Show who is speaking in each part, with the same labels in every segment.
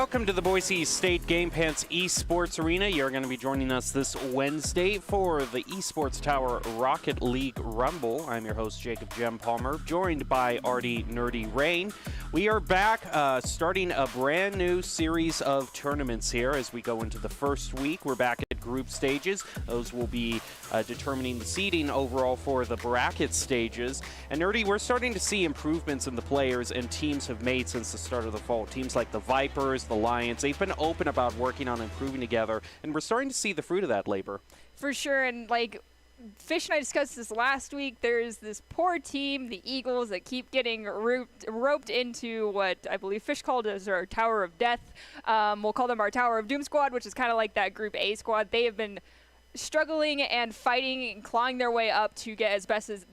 Speaker 1: Welcome to the Boise State Game Pants Esports Arena. You're going to be joining us this Wednesday for the Esports Tower Rocket League Rumble. I'm your host, Jacob Jem Palmer, joined by Artie Nerdy Rain. We are back starting a brand new series of tournaments here as we go into the first week. We're back at group stages. Those will be determining the seeding overall for the bracket stages. And Nerdy, we're starting to see improvements in the players and teams have made since the start of the fall. Teams like the Vipers, the Lions, they've been open about working on improving together, and we're starting to see the fruit of that labor.
Speaker 2: For sure, and like Fish and I discussed this last week, there's this poor team, the Eagles, that keep getting roped into what I believe Fish called as our Tower of Death. We'll call them our Tower of Doom squad, which is kind of like that Group A squad. They have been struggling and fighting and clawing their way up to get as best as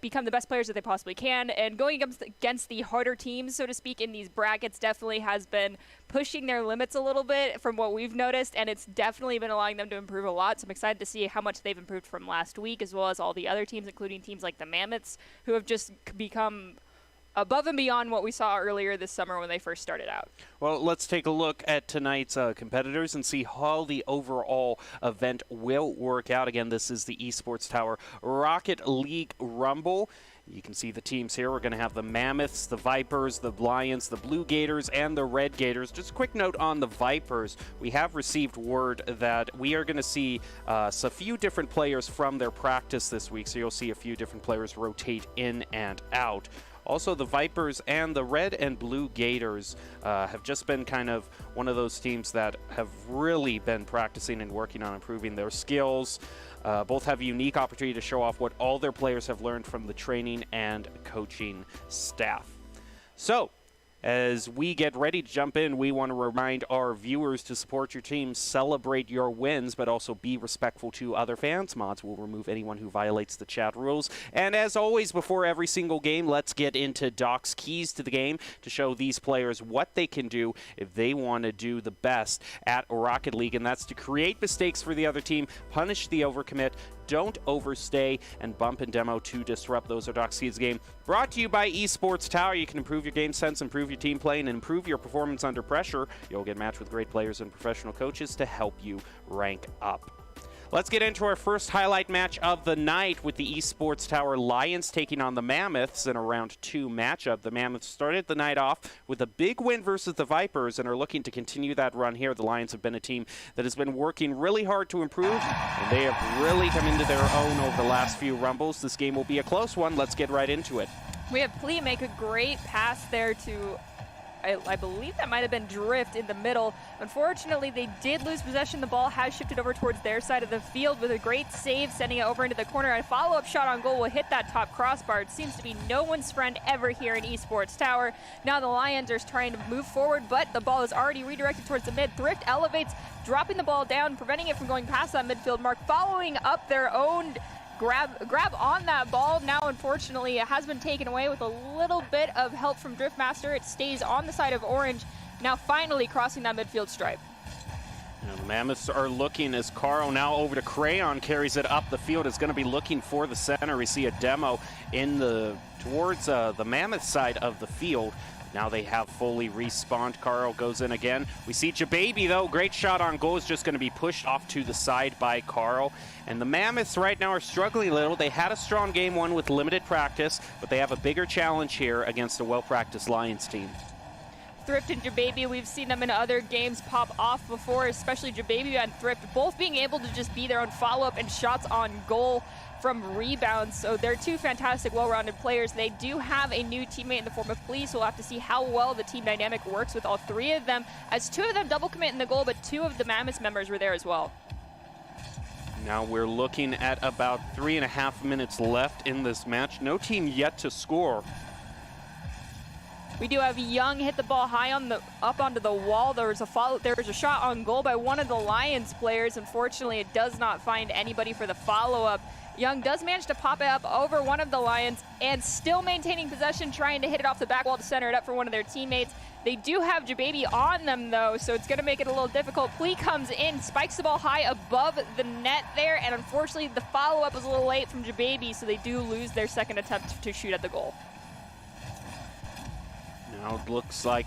Speaker 2: become the best players that they possibly can. And going against the harder teams, so to speak, in these brackets definitely has been pushing their limits a little bit from what we've noticed, and it's definitely been allowing them to improve a lot. So I'm excited to see how much they've improved from last week, as well as all the other teams, including teams like the Mammoths, who have just become above and beyond what we saw earlier this summer when they first started out.
Speaker 1: Well, let's take a look at tonight's competitors and see how the overall event will work out. Again, this is the Esports Tower Rocket League Rumble. You can see the teams here. We're going to have the Mammoths, the Vipers, the Lions, the Blue Gators, and the Red Gators. Just a quick note on the Vipers. We have received word that we are going to see a few different players from their practice this week, so you'll see a few different players rotate in and out. Also, the Vipers and the Red and Blue Gators have just been kind of one of those teams that have really been practicing and working on improving their skills. Both have a unique opportunity to show off what all their players have learned from the training and coaching staff. So, as we get ready to jump in, we want to remind our viewers to support your team, celebrate your wins, but also be respectful to other fans. Mods will remove anyone who violates the chat rules. And as always, before every single game, let's get into Doc's keys to the game to show these players what they can do if they want to do the best at Rocket League, and that's to create mistakes for the other team, punish the overcommit, don't overstay, and bump and demo to disrupt. Those are Doc's keys to the game. Brought to you by Esports Tower. You can improve your game sense, improve your team play, and improve your performance under pressure. You'll get matched with great players and professional coaches to help you rank up. Let's get into our first highlight match of the night with the Esports Tower Lions taking on the Mammoths in a round 2 matchup. The Mammoths started the night off with a big win versus the Vipers and are looking to continue that run here. The Lions have been a team that has been working really hard to improve, and they have really come into their own over the last few rumbles. This game will be a close one. Let's get right into it.
Speaker 2: We have Plee make a great pass there to I believe that might have been Drift in the middle. Unfortunately, they did lose possession. The ball has shifted over towards their side of the field with a great save, sending it over into the corner. A follow-up shot on goal will hit that top crossbar. It seems to be no one's friend ever here in Esports Tower. Now the Lions are trying to move forward, but the ball is already redirected towards the mid. Thrift elevates, dropping the ball down, preventing it from going past that midfield mark, following up their own grab on that ball. Now, unfortunately, it has been taken away with a little bit of help from Driftmaster. It stays on the side of Orange, now finally crossing that midfield stripe.
Speaker 1: Now the Mammoths are looking as Carl now over to Crayon, carries it up the field. Is going to be looking for the center. We see a demo in towards the Mammoth side of the field. Now they have fully respawned. Carl goes in again. We see Jababy, though. Great shot on goal is just going to be pushed off to the side by Carl. And the Mammoths right now are struggling a little. They had a strong game one with limited practice, but they have a bigger challenge here against a well-practiced Lions team.
Speaker 2: Thrift and Jababy, we've seen them in other games pop off before, especially Jababy and Thrift, both being able to just be their own follow-up and shots on goal from rebounds. So they're two fantastic, well-rounded players. They do have a new teammate in the form of Plee, so we'll have to see how well the team dynamic works with all three of them, as two of them double commit in the goal, but two of the Mammoth members were there as well.
Speaker 1: Now we're looking at about 3.5 minutes left in this match. No team yet to score.
Speaker 2: We do have Young hit the ball high up onto the wall. There was a shot on goal by one of the Lions players. Unfortunately, it does not find anybody for the follow-up. Young does manage to pop it up over one of the Lions and still maintaining possession, trying to hit it off the back wall to center it up for one of their teammates. They do have Jababy on them, though, so it's going to make it a little difficult. Plee comes in, spikes the ball high above the net there, and unfortunately the follow-up was a little late from Jababy, so they do lose their second attempt to shoot at the goal.
Speaker 1: Now it looks like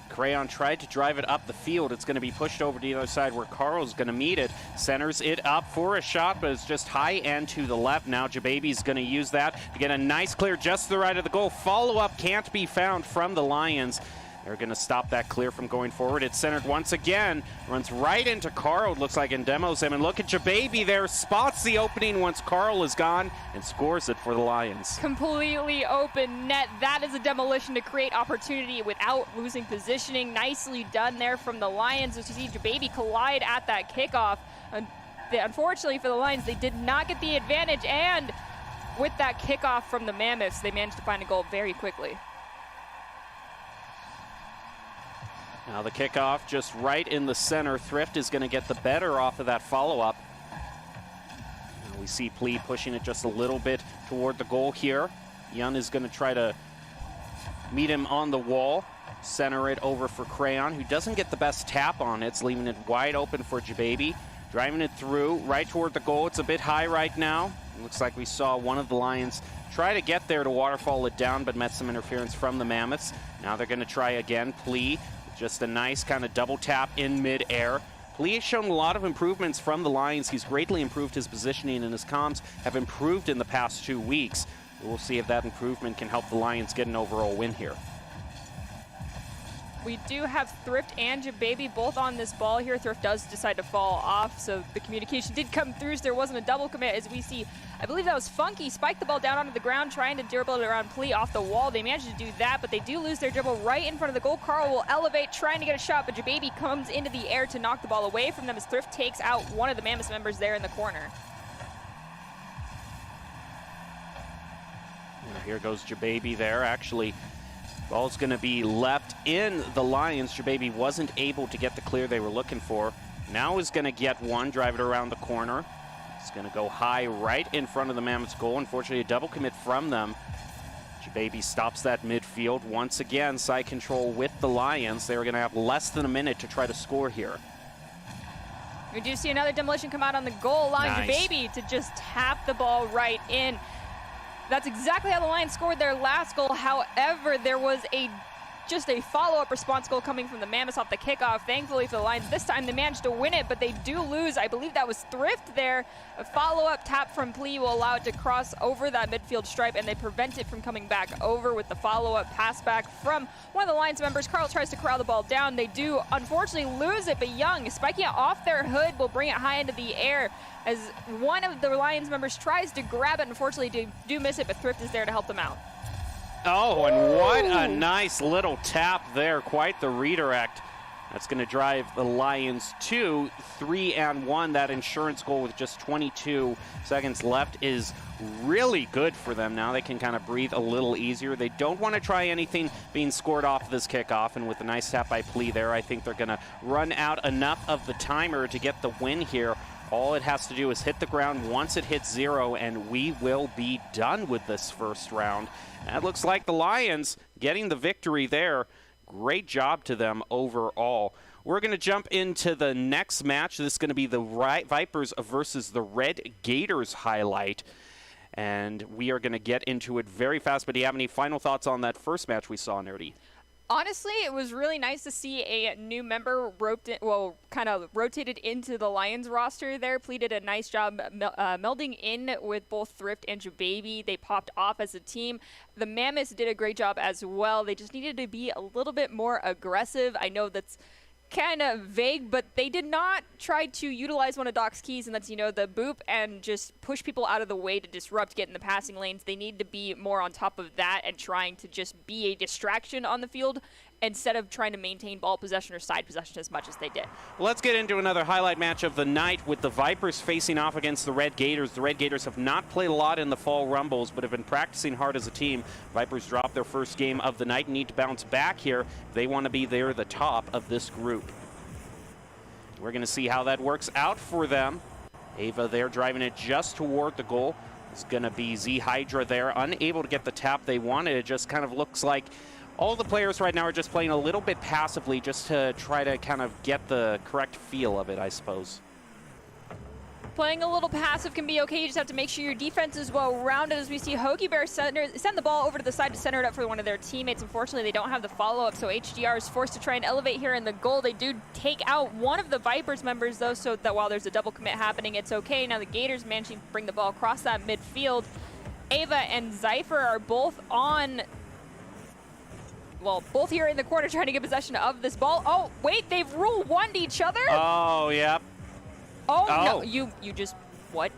Speaker 1: Crayon tried to drive it up the field. It's going to be pushed over to the other side where Carl's going to meet it. Centers it up for a shot, but it's just high and to the left. Now Jababy's going to use that to get a nice clear just to the right of the goal. Follow-up can't be found from the Lions. They're going to stop that clear from going forward. It's centered once again. Runs right into Carl, it looks like, and demos him. And look at Jababy there. Spots the opening once Carl is gone and scores it for the Lions.
Speaker 2: Completely open net. That is a demolition to create opportunity without losing positioning. Nicely done there from the Lions. As you see Jababy collide at that kickoff. Unfortunately for the Lions, they did not get the advantage. And with that kickoff from the Mammoths, they managed to find a goal very quickly.
Speaker 1: Now the kickoff just right in the center. Thrift is going to get the better off of that follow-up. We see Plee pushing it just a little bit toward the goal here. Yun is going to try to meet him on the wall. Center it over for Crayon, who doesn't get the best tap on it. It's leaving it wide open for Jababy. Driving it through right toward the goal. It's a bit high right now. It looks like we saw one of the Lions try to get there to waterfall it down, but met some interference from the Mammoths. Now they're going to try again. Plee, just a nice kind of double tap in mid-air. Plee has shown a lot of improvements from the Lions. He's greatly improved his positioning, and his comms have improved in the past 2 weeks. We'll see if that improvement can help the Lions get an overall win here.
Speaker 2: We do have Thrift and Jababy both on this ball here. Thrift does decide to fall off, so the communication did come through, so there wasn't a double commit. As we see, I believe that was Funky, spiked the ball down onto the ground, trying to dribble it around Plee off the wall. They managed to do that, but they do lose their dribble right in front of the goal. Carl will elevate, trying to get a shot, but Jababy comes into the air to knock the ball away from them as Thrift takes out one of the Mammoth members there in the corner.
Speaker 1: And here goes Jababy there. Actually, ball's going to be left in the Lions. Jababy wasn't able to get the clear they were looking for. Now is going to get one, drive it around the corner. It's going to go high right in front of the Mammoths goal. Unfortunately, a double commit from them. Jababy stops that midfield. Once again, side control with the Lions. They're going to have less than a minute to try to score here.
Speaker 2: We do see another demolition come out on the goal line.
Speaker 1: Nice.
Speaker 2: Jababy to just tap the ball right in. That's exactly how the Lions scored their last goal. However, there was just a follow-up response goal coming from the Mammoths off the kickoff. Thankfully for the Lions, this time they managed to win it, but they do lose. I believe that was Thrift there. A follow-up tap from Plee will allow it to cross over that midfield stripe, and they prevent it from coming back over with the follow-up pass back from one of the Lions members. Carl tries to corral the ball down. They do unfortunately lose it, but Young, spiking it off their hood, will bring it high into the air as one of the Lions members tries to grab it. Unfortunately, they do miss it, but Thrift is there to help them out.
Speaker 1: Oh, and what a nice little tap there. Quite the redirect. That's going to drive the Lions to 3-1. That insurance goal with just 22 seconds left is really good for them. Now they can kind of breathe a little easier. They don't want to try anything being scored off this kickoff, and with a nice tap by Plee there, I think they're going to run out enough of the timer to get the win here. All it has to do is hit the ground once it hits 0, and we will be done with this first round. That looks like the Lions getting the victory there. Great job to them overall. We're going to jump into the next match. This is going to be the Vipers versus the Red Gators highlight. And we are going to get into it very fast. But do you have any final thoughts on that first match we saw, Nerdy?
Speaker 2: Honestly, it was really nice to see a new member kind of rotated into the Lions roster there. Plee did a nice job melding in with both Thrift and Jababy. They popped off as a team. The Mammoths did a great job as well. They just needed to be a little bit more aggressive. I know that's kind of vague, but they did not try to utilize one of Doc's keys, and that's, the boop, and just push people out of the way to disrupt, get in the passing lanes. They need to be more on top of that and trying to just be a distraction on the field instead of trying to maintain ball possession or side possession as much as they did.
Speaker 1: Let's get into another highlight match of the night with the Vipers facing off against the Red Gators. The Red Gators have not played a lot in the fall rumbles, but have been practicing hard as a team. Vipers dropped their first game of the night and need to bounce back here if they want to be there the top of this group. We're going to see how that works out for them. Ava there driving it just toward the goal. It's going to be Z Hydra there, unable to get the tap they wanted. It just kind of looks like all the players right now are just playing a little bit passively just to try to kind of get the correct feel of it, I suppose.
Speaker 2: Playing a little passive can be okay. You just have to make sure your defense is well-rounded. As we see Hoagie Bear send the ball over to the side to center it up for one of their teammates. Unfortunately, they don't have the follow-up, so HDR is forced to try and elevate here in the goal. They do take out one of the Vipers members, though, so that while there's a double commit happening, it's okay. Now the Gators managing to bring the ball across that midfield. Ava and Zypher are both on... Well, both here in the corner trying to get possession of this ball. Oh, wait, they've rule one'd each other?
Speaker 1: Oh, yep.
Speaker 2: Oh, no, you just, what?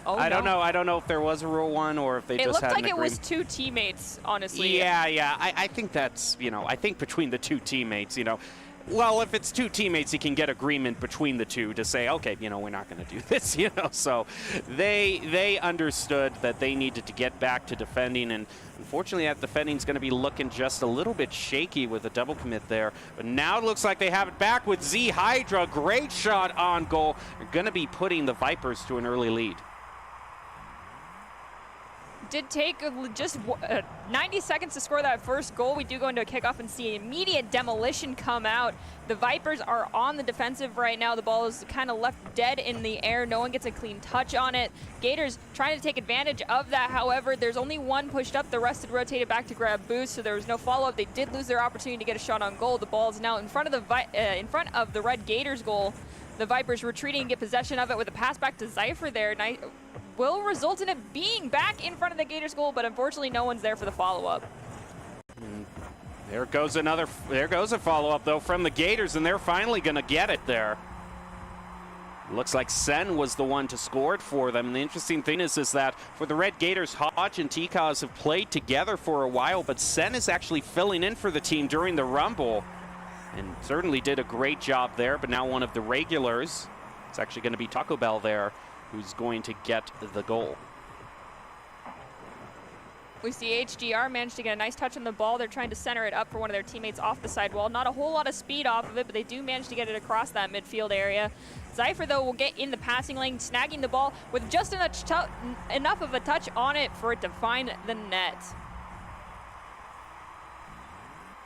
Speaker 2: Oh,
Speaker 1: I don't know. I don't know if there was a rule one or if they just had an agreement.
Speaker 2: It looked like it was two teammates, honestly.
Speaker 1: Yeah. I think that's, I think between the two teammates, well, if it's two teammates, you can get agreement between the two to say, okay, we're not going to do this, So they understood that they needed to get back to defending, and unfortunately that defending is going to be looking just a little bit shaky with a double commit there. But now it looks like they have it back with Z Hydra. Great shot on goal. They're going to be putting the Vipers to an early lead.
Speaker 2: Did take just 90 seconds to score that first goal. We do go into a kickoff and see immediate demolition come out. The Vipers are on the defensive right now. The ball is kind of left dead in the air. No one gets a clean touch on it. Gators trying to take advantage of that. However, there's only one pushed up. The rest had rotated back to grab boost, so there was no follow-up. They did lose their opportunity to get a shot on goal. The ball is now in front of the Red Gators goal. The Vipers retreating and get possession of it with a pass back to Zypher there. Will result in it being back in front of the Gators goal, but unfortunately no one's there for the follow-up.
Speaker 1: There goes a follow-up though from the Gators, and they're finally going to get it there. Looks like Sen was the one to score it for them. And the interesting thing is that for the Red Gators, Hodge and Tikaz have played together for a while, but Sen is actually filling in for the team during the Rumble, and certainly did a great job there. But now one of the regulars, it's actually going to be Taco Bell there, who's going to get the goal.
Speaker 2: We see HDR managed to get a nice touch on the ball. They're trying to center it up for one of their teammates off the sidewall. Not a whole lot of speed off of it, but they do manage to get it across that midfield area. Zypher, though, will get in the passing lane, snagging the ball with just enough of a touch on it for it to find the net.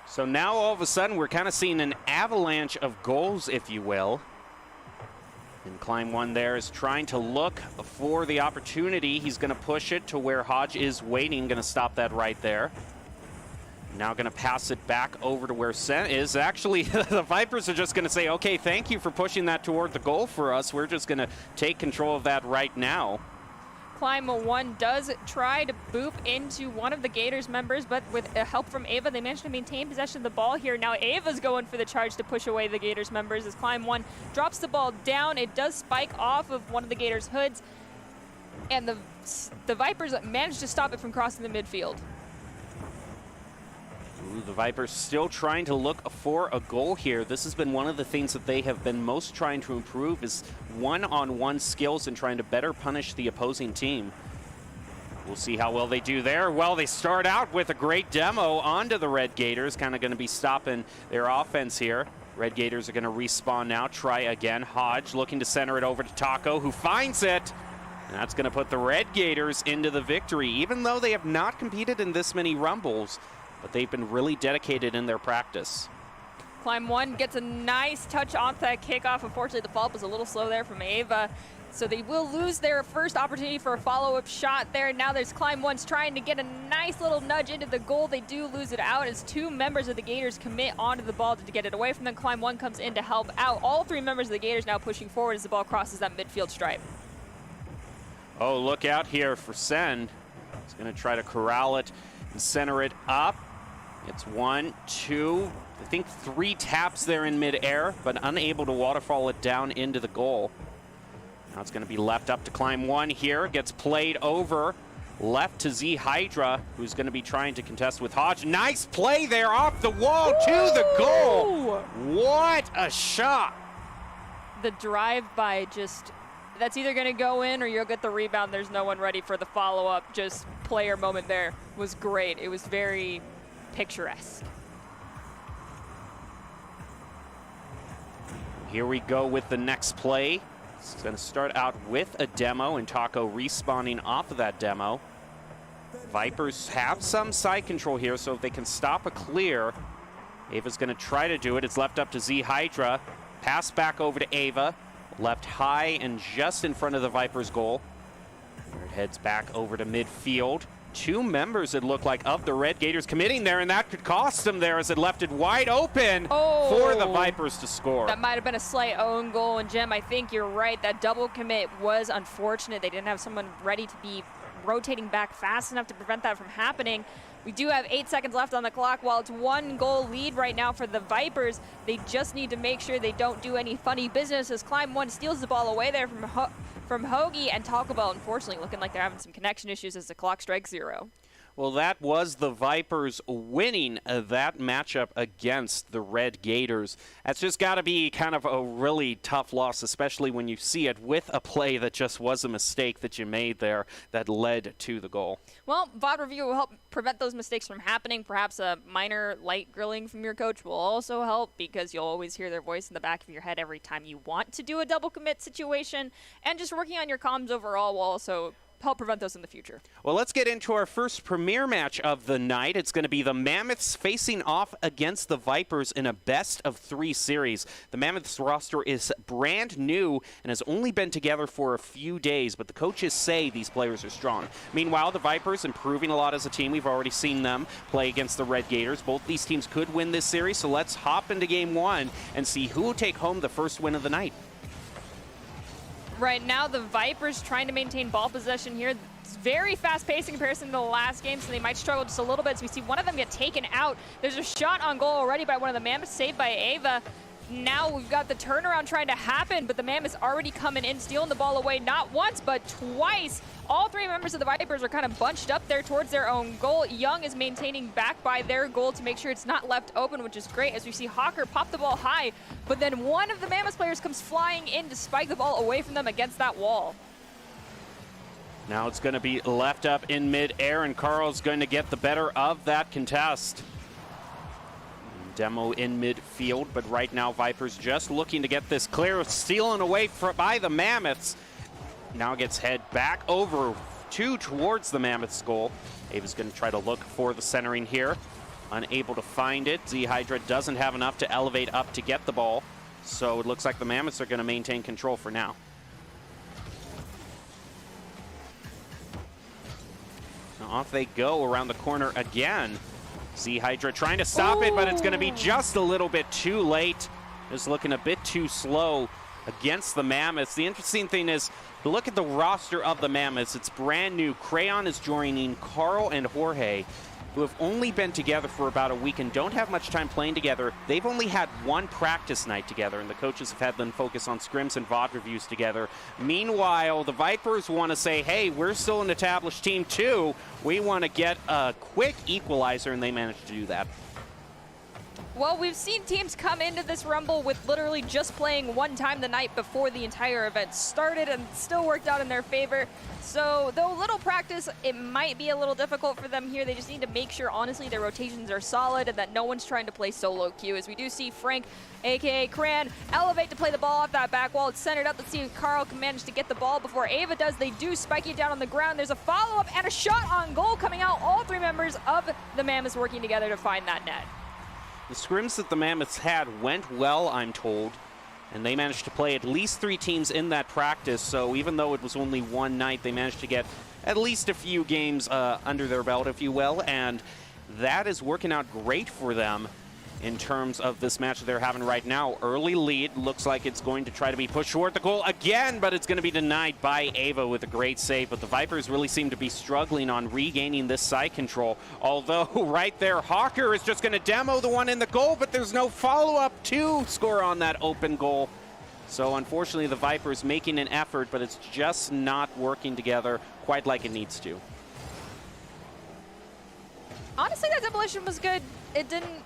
Speaker 1: So now all of a sudden we're kind of seeing an avalanche of goals, if you will. And Climb One there is trying to look for the opportunity. He's going to push it to where Hodge is waiting. Going to stop that right there. Now going to pass it back over to where Sen is. Actually, the Vipers are just going to say, okay, thank you for pushing that toward the goal for us. We're just going to take control of that right now.
Speaker 2: Climb One does try to boop into one of the Gators members, but with help from Ava, they managed to maintain possession of the ball here. Now Ava's going for the charge to push away the Gators members as Climb One drops the ball down. It does spike off of one of the Gators' hoods, and the Vipers managed to stop it from crossing the midfield.
Speaker 1: Ooh, the Vipers still trying to look for a goal here. This has been one of the things that they have been most trying to improve, is one-on-one skills and trying to better punish the opposing team. We'll see how well they do there. Well, they start out with a great demo onto the Red Gators, kind of going to be stopping their offense here. Red Gators are going to respawn now, try again. Hodge looking to center it over to Taco, who finds it. And that's going to put the Red Gators into the victory, even though they have not competed in this many Rumbles. But they've been really dedicated in their practice.
Speaker 2: Climb One gets a nice touch off that kickoff. Unfortunately, the follow-up was a little slow there from Ava. So they will lose their first opportunity for a follow-up shot there. Now there's Climb One's trying to get a nice little nudge into the goal. They do lose it out as two members of the Gators commit onto the ball to get it away from them. Climb One comes in to help out. All three members of the Gators now pushing forward as the ball crosses that midfield stripe.
Speaker 1: Oh, look out here for Sen. He's going to try to corral it and center it up. It's 1, 2, I think 3 taps there in midair, but unable to waterfall it down into the goal. Now it's going to be left up to Climb One here. Gets played over, left to Z Hydra, who's going to be trying to contest with Hodge. Nice play there off the wall to the goal. What a shot.
Speaker 2: The drive-by just, that's either going to go in or you'll get the rebound. There's no one ready for the follow-up. Just player moment there was great. It was very picturesque.
Speaker 1: Here we go with the next play. It's going to start out with a demo, and Taco respawning off of that demo. Vipers have some side control here, so if they can stop a clear, Ava's going to try to do it. It's left up to Z Hydra. Pass back over to Ava. left high and just in front of the Vipers' goal. It heads back over to midfield. Two members, it looked like, of the Red Gators committing there, and that could cost them there as it left it wide open for the Vipers to score.
Speaker 2: That might have been a slight own goal, and Jim, I think you're right. That double commit was unfortunate. They didn't have someone ready to be rotating back fast enough to prevent that from happening. We do have 8 seconds left on the clock. While it's 1-goal lead right now for the Vipers, they just need to make sure they don't do any funny business as Climb 1 steals the ball away there from Hoagie, and Taco Bell, unfortunately, looking like they're having some connection issues as the clock strikes 0.
Speaker 1: Well, that was the Vipers winning that matchup against the Red Gators. That's just got to be kind of a really tough loss, especially when you see it with a play that just was a mistake that you made there that led to the goal.
Speaker 2: Well, VOD review will help prevent those mistakes from happening. Perhaps a minor light grilling from your coach will also help, because you'll always hear their voice in the back of your head every time you want to do a double commit situation. And just working on your comms overall will also help prevent those in the future.
Speaker 1: Well, let's get into our first premier match of the night. It's going to be the Mammoths facing off against the Vipers in a best-of-3 series. The Mammoths roster is brand new and has only been together for a few days, but the coaches say these players are strong. Meanwhile, the Vipers improving a lot as a team. We've already seen them play against the Red Gators. Both these teams could win this series, so let's hop into game 1 and see who will take home the first win of the night.
Speaker 2: Right now, the Vipers trying to maintain ball possession here. It's very fast-paced in comparison to the last game, so they might struggle just a little bit. So we see one of them get taken out. There's a shot on goal already by one of the Mammoths, saved by Ava. Now we've got the turnaround trying to happen, but the Mammoths already coming in, stealing the ball away not once, but twice. All 3 members of the Vipers are kind of bunched up there towards their own goal. Young is maintaining back by their goal to make sure it's not left open, which is great, as we see Hawker pop the ball high, but then one of the Mammoths players comes flying in to spike the ball away from them against that wall.
Speaker 1: Now it's going to be left up in mid-air, and Carl's going to get the better of that contest. Demo in midfield, but right now Vipers just looking to get this clear, stealing away by the Mammoths. Now gets head back over towards the Mammoths goal. Ava's going to try to look for the centering here. Unable to find it. Z-Hydra doesn't have enough to elevate up to get the ball. So it looks like the Mammoths are going to maintain control for now. Now off they go around the corner again. Z-Hydra trying to stop it, but it's going to be just a little bit too late. Just looking a bit too slow against the Mammoths. The interesting thing is, look at the roster of the Mammoths. It's brand new. Crayon is joining Carl and Jorge, who have only been together for about a week and don't have much time playing together. They've only had one practice night together, and the coaches have had them focus on scrims and VOD reviews together. Meanwhile, the Vipers want to say, hey, we're still an established team too. We want to get a quick equalizer, and they managed to do that.
Speaker 2: Well, we've seen teams come into this Rumble with literally just playing one time the night before the entire event started, and still worked out in their favor. So, though little practice, it might be a little difficult for them here. They just need to make sure, honestly, their rotations are solid and that no one's trying to play solo queue. As we do see Frank, a.k.a. Cran, elevate to play the ball off that back wall. It's centered up. Let's see if Carl can manage to get the ball before Ava does. They do spike it down on the ground. There's a follow-up and a shot on goal coming out. All 3 members of the Mammoths working together to find that net.
Speaker 1: The scrims that the Mammoths had went well, I'm told, and they managed to play at least 3 teams in that practice, so even though it was only one night, they managed to get at least a few games under their belt, if you will, and that is working out great for them in terms of this match that they're having right now. Early lead, looks like it's going to try to be pushed toward the goal again, but it's going to be denied by Ava with a great save. But the Vipers really seem to be struggling on regaining this side control. Although right there, Hawker is just going to demo the one in the goal, but there's no follow-up to score on that open goal. So unfortunately, the Vipers making an effort, but it's just not working together quite like it needs to.
Speaker 2: Honestly, that demolition was good. It didn't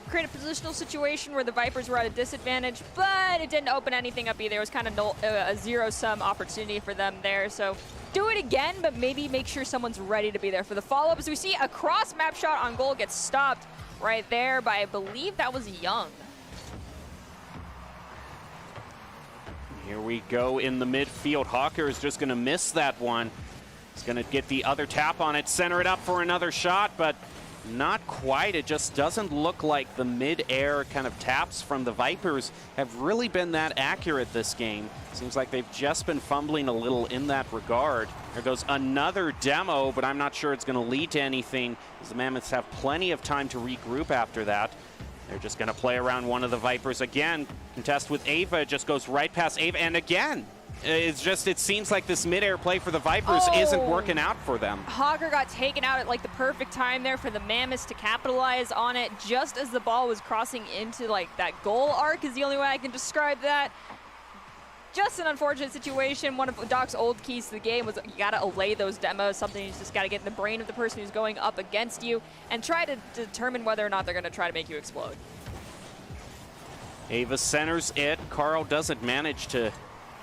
Speaker 2: create a positional situation where the Vipers were at a disadvantage, but it didn't open anything up either. It was kind of a zero-sum opportunity for them there. So do it again, but maybe make sure someone's ready to be there for the follow-up. As we see a cross-map shot on goal gets stopped right there by, I believe that was Young.
Speaker 1: Here we go in the midfield. Hawker is just going to miss that one. He's going to get the other tap on it, center it up for another shot, but Not quite. It just doesn't look like the mid-air kind of taps from the Vipers have really been that accurate this game. Seems like they've just been fumbling a little in that regard. There goes another demo, but I'm not sure it's going to lead to anything, as the Mammoths have plenty of time to regroup after that. They're just going to play around one of the Vipers again. Contest with Ava, just goes right past Ava, and again. It seems like this mid-air play for the Vipers isn't working out for them.
Speaker 2: Hawker got taken out at like the perfect time there for the Mammoths to capitalize on it just as the ball was crossing into like that goal arc is the only way I can describe that. Just an unfortunate situation. One of Doc's old keys to the game was you gotta allay those demos, something you just gotta get in the brain of the person who's going up against you and try to determine whether or not they're gonna try to make you explode.
Speaker 1: Ava centers it. Carl doesn't manage to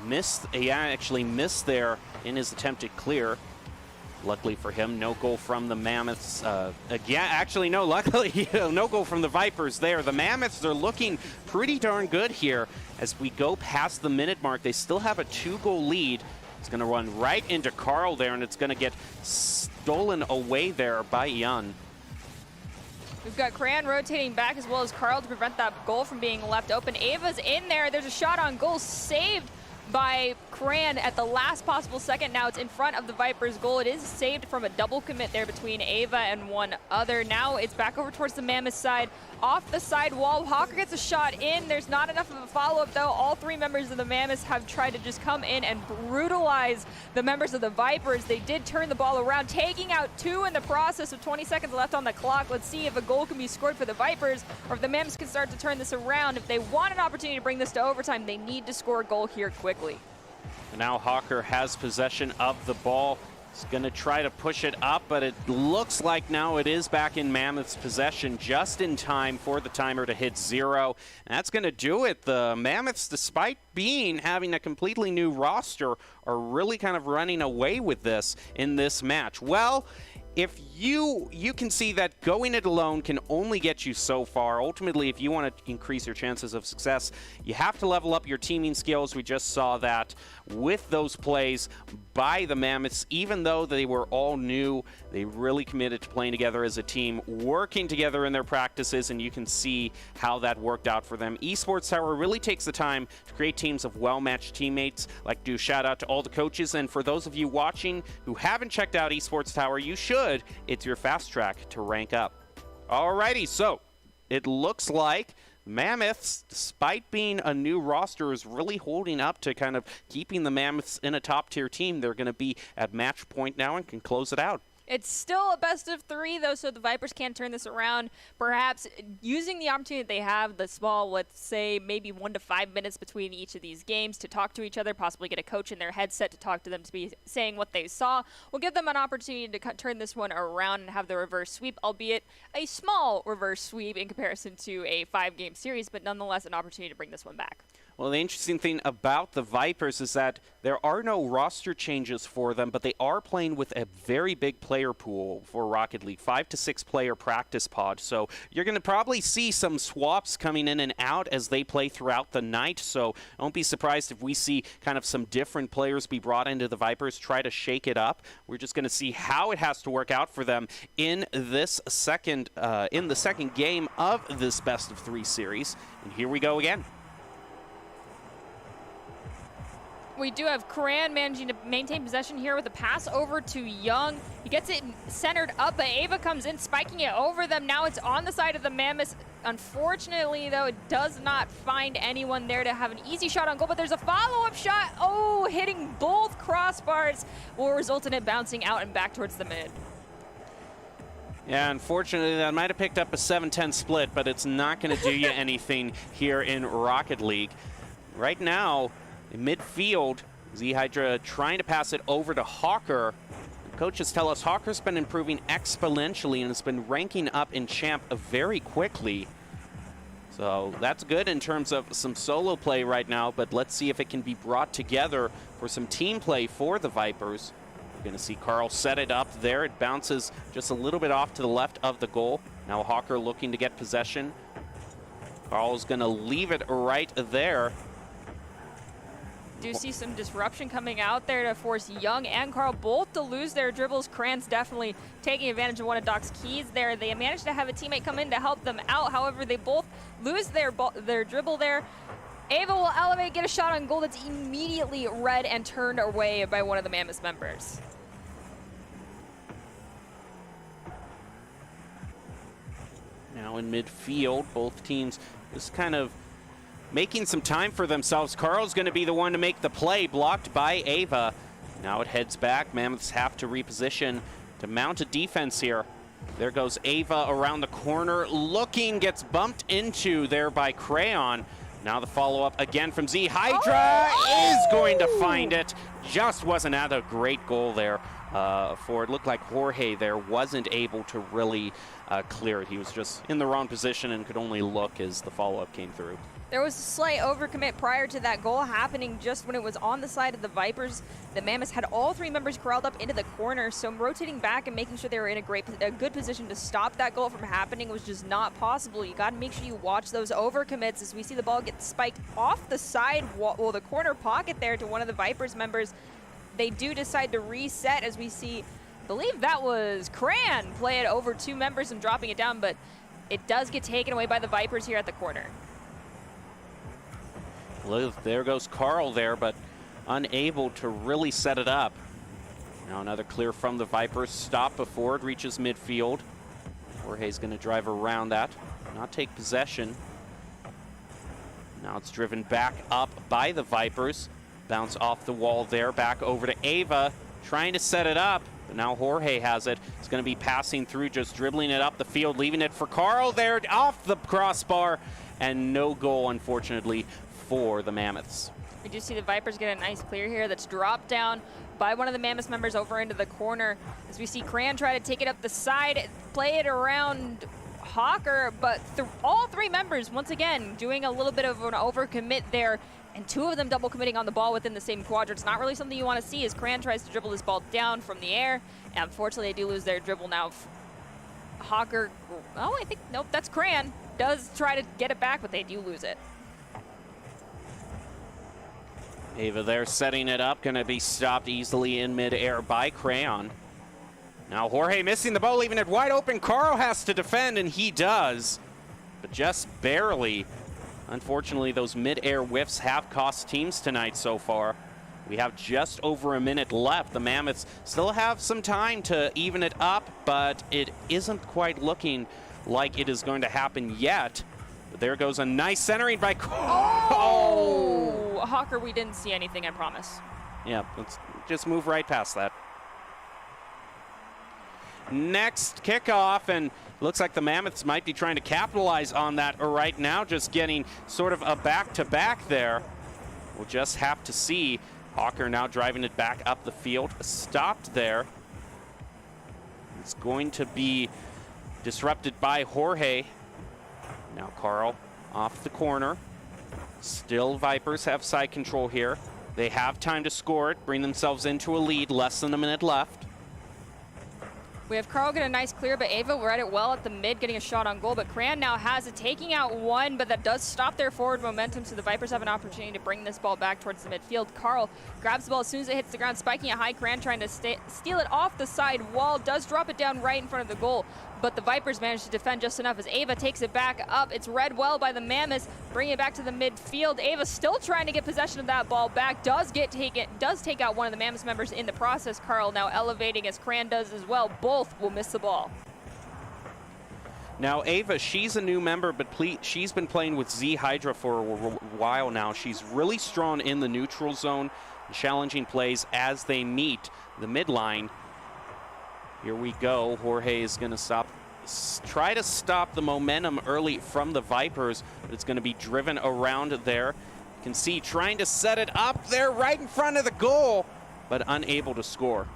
Speaker 1: miss. He actually missed there in his attempted clear. Luckily for him, no goal from the Mammoths. Again, actually, no, luckily, no goal from the Vipers there. The Mammoths are looking pretty darn good here. As we go past the minute mark, they still have a 2-goal lead. It's going to run right into Carl there, and it's going to get stolen away there by Yun.
Speaker 2: We've got Cran rotating back as well as Carl to prevent that goal from being left open. Ava's in there. There's a shot on goal saved by Cran at the last possible second. Now it's in front of the Vipers' goal. It is saved from a double commit there between Ava and one other. Now it's back over towards the Mammoth side. Off the side wall, Hawker gets a shot in. There's not enough of a follow-up, though. All three members of the Mammoths have tried to just come in and brutalize the members of the Vipers. They did turn the ball around, taking out 2 in the process with 20 seconds left on the clock. Let's see if a goal can be scored for the Vipers or if the Mammoths can start to turn this around. If they want an opportunity to bring this to overtime, they need to score a goal here quickly.
Speaker 1: And now Hawker has possession of the ball. He's going to try to push it up, but it looks like now it is back in Mammoth's possession just in time for the timer to hit 0. And that's going to do it. The Mammoths, despite having a completely new roster, are really kind of running away with this in this match. Well, if you can see that going it alone can only get you so far. Ultimately, if you want to increase your chances of success, you have to level up your teaming skills. We just saw that with those plays by the Mammoths. Even though they were all new, they really committed to playing together as a team, working together in their practices, and you can see how that worked out for them. Esports Tower really takes the time to create teams of well-matched teammates. I'd like to do a shout out to all the coaches, and for those of you watching who haven't checked out Esports Tower, you should. It's your fast track to rank up. Alrighty, so it looks like Mammoths, despite being a new roster, is really holding up to kind of keeping the Mammoths in a top-tier team. They're going to be at match point now and can close it out.
Speaker 2: It's still a best of 3, though, so the Vipers can turn this around. Perhaps using the opportunity that they have, the small, let's say, maybe 1 to 5 minutes between each of these games to talk to each other, possibly get a coach in their headset to talk to them to be saying what they saw, will give them an opportunity to turn this one around and have the reverse sweep, albeit a small reverse sweep in comparison to a 5-game series, but nonetheless an opportunity to bring this one back.
Speaker 1: Well, the interesting thing about the Vipers is that there are no roster changes for them, but they are playing with a very big player pool for Rocket League, 5 to 6 player practice pod. So you're going to probably see some swaps coming in and out as they play throughout the night. So don't be surprised if we see kind of some different players be brought into the Vipers, try to shake it up. We're just going to see how it has to work out for them in this second, in the second game of this best of 3 series. And here we go again.
Speaker 2: We do have Cran managing to maintain possession here with a pass over to Young. He gets it centered up, but Ava comes in, spiking it over them. Now it's on the side of the Mammoths. Unfortunately, though, it does not find anyone there to have an easy shot on goal, but there's a follow-up shot. Oh, hitting both crossbars will result in it bouncing out and back towards the mid.
Speaker 1: Yeah, unfortunately, that might have picked up a 7-10 split, but it's not going to do you anything here in Rocket League. Right now, in midfield, Z-Hydra trying to pass it over to Hawker. The coaches tell us Hawker's been improving exponentially and has been ranking up in champ very quickly. So that's good in terms of some solo play right now, but let's see if it can be brought together for some team play for the Vipers. We're going to see Carl set it up there. It bounces just a little bit off to the left of the goal. Now Hawker looking to get possession. Carl's going to leave it right there.
Speaker 2: Do see some disruption coming out there to force Young and Carl both to lose their dribbles. Cran's definitely taking advantage of one of Doc's keys there. They managed to have a teammate come in to help them out. However, they both lose their dribble there. Ava will elevate, get a shot on goal that's immediately read and turned away by one of the Mammoth members.
Speaker 1: Now in midfield, both teams just kind of making some time for themselves. Carl's going to be the one to make the play, blocked by Ava. Now it heads back. Mammoths have to reposition to mount a defense here. There goes Ava around the corner, looking, gets bumped into there by Crayon. Now the follow-up again from Z. Hydra is going to find it. Just wasn't at a great goal there for it. Looked like Jorge there wasn't able to really clear it. He was just in the wrong position and could only look as the follow-up came through.
Speaker 2: There was a slight overcommit prior to that goal happening just when it was on the side of the Vipers. The Mammoths had all three members corralled up into the corner, so rotating back and making sure they were in a good position to stop that goal from happening was just not possible. You got to make sure you watch those overcommits as we see the ball get spiked off the side wall, the corner pocket there to one of the Vipers members. They do decide to reset as we see, I believe that was Cran, play it over two members and dropping it down, but it does get taken away by the Vipers here at the corner.
Speaker 1: Well, there goes Carl there, but unable to really set it up. Now another clear from the Vipers. Stop before it reaches midfield. Jorge's going to drive around that, not take possession. Now it's driven back up by the Vipers. Bounce off the wall there, back over to Ava, trying to set it up. But now Jorge has it. It's going to be passing through, just dribbling it up the field, leaving it for Carl there, off the crossbar, and no goal, unfortunately, for the Mammoths.
Speaker 2: We do see the Vipers get a nice clear here that's dropped down by one of the Mammoth members over into the corner. As we see Cran try to take it up the side, play it around Hawker, but all three members, once again, doing a little bit of an overcommit there, and two of them double committing on the ball within the same quadrant. It's not really something you want to see as Cran tries to dribble this ball down from the air, and unfortunately they do lose their dribble now. Hawker, oh, I think, nope, that's Cran, does try to get it back, but they do lose it.
Speaker 1: Ava there setting it up, going to be stopped easily in midair by Crayon. Now Jorge missing the ball, leaving it wide open. Carl has to defend, and he does, but just barely. Unfortunately, those mid-air whiffs have cost teams tonight so far. We have just over a minute left. The Mammoths still have some time to even it up, but it isn't quite looking like it is going to happen yet. But there goes a nice centering by
Speaker 2: Oh! Hawker, we didn't see anything, I promise.
Speaker 1: Yeah, let's just move right past that. Next kickoff, and looks like the Mammoths might be trying to capitalize on that right now, just getting sort of a back-to-back there. We'll just have to see. Hawker now driving it back up the field, stopped there. It's going to be disrupted by Jorge. Now Carl off the corner. Still Vipers have side control here. They have time to score it, bring themselves into a lead, less than a minute left.
Speaker 2: We have Carl get a nice clear, but Ava read it well at the mid, getting a shot on goal. But Cran now has it, taking out one, but that does stop their forward momentum, so the Vipers have an opportunity to bring this ball back towards the midfield. Carl grabs the ball as soon as it hits the ground, spiking it high. Cran trying to steal it off the side wall, does drop it down right in front of the goal, but the Vipers manage to defend just enough as Ava takes it back up. It's read well by the Mammoths, bringing it back to the midfield. Ava still trying to get possession of that ball back, does take out one of the Mammoths members in the process. Carl now elevating as Cran does as well. Both will miss the ball.
Speaker 1: Now Ava, she's a new member, but she's been playing with Z Hydra for a while now. She's really strong in the neutral zone, challenging plays as they meet the midline. Here we go. Jorge is going to try to stop the momentum early from the Vipers, but it's going to be driven around there. You can see trying to set it up there right in front of the goal, but unable to score.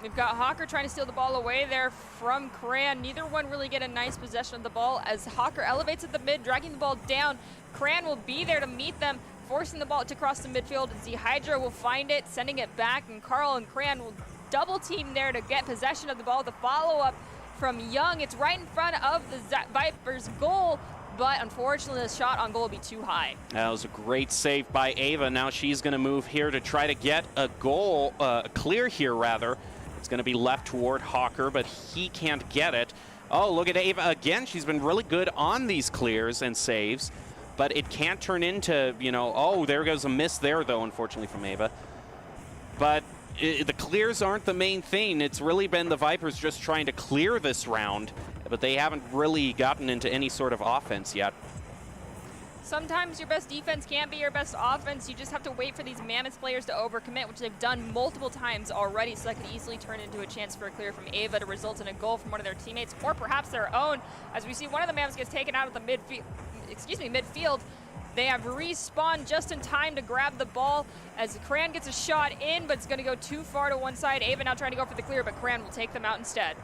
Speaker 2: We've got Hawker trying to steal the ball away there from Cran. Neither one really get a nice possession of the ball as Hawker elevates at the mid, dragging the ball down. Cran will be there to meet them, forcing the ball to cross the midfield. Z Hydra will find it, sending it back, and Carl and Cran will double team there to get possession of the ball. The follow-up from Young, it's right in front of the Vipers goal, but unfortunately the shot on goal will be too high.
Speaker 1: That was a great save by Ava. Now she's going to move here to try to get a goal, clear here rather. It's going to be left toward Hawker, but he can't get it. Oh, look at Ava again. She's been really good on these clears and saves, but it can't turn into, you know, oh, there goes a miss there, though, unfortunately, from Ava. But the clears aren't the main thing. It's really been the Vipers just trying to clear this round, but they haven't really gotten into any sort of offense yet.
Speaker 2: Sometimes your best defense can't be your best offense. You just have to wait for these Mammoth players to overcommit, which they've done multiple times already, so that could easily turn into a chance for a clear from Ava to result in a goal from one of their teammates, or perhaps their own. As we see, one of the Mammoths gets taken out of the midfield. They have respawned just in time to grab the ball as Cran gets a shot in, but it's going to go too far to one side. Ava now trying to go for the clear, but Cran will take them out instead.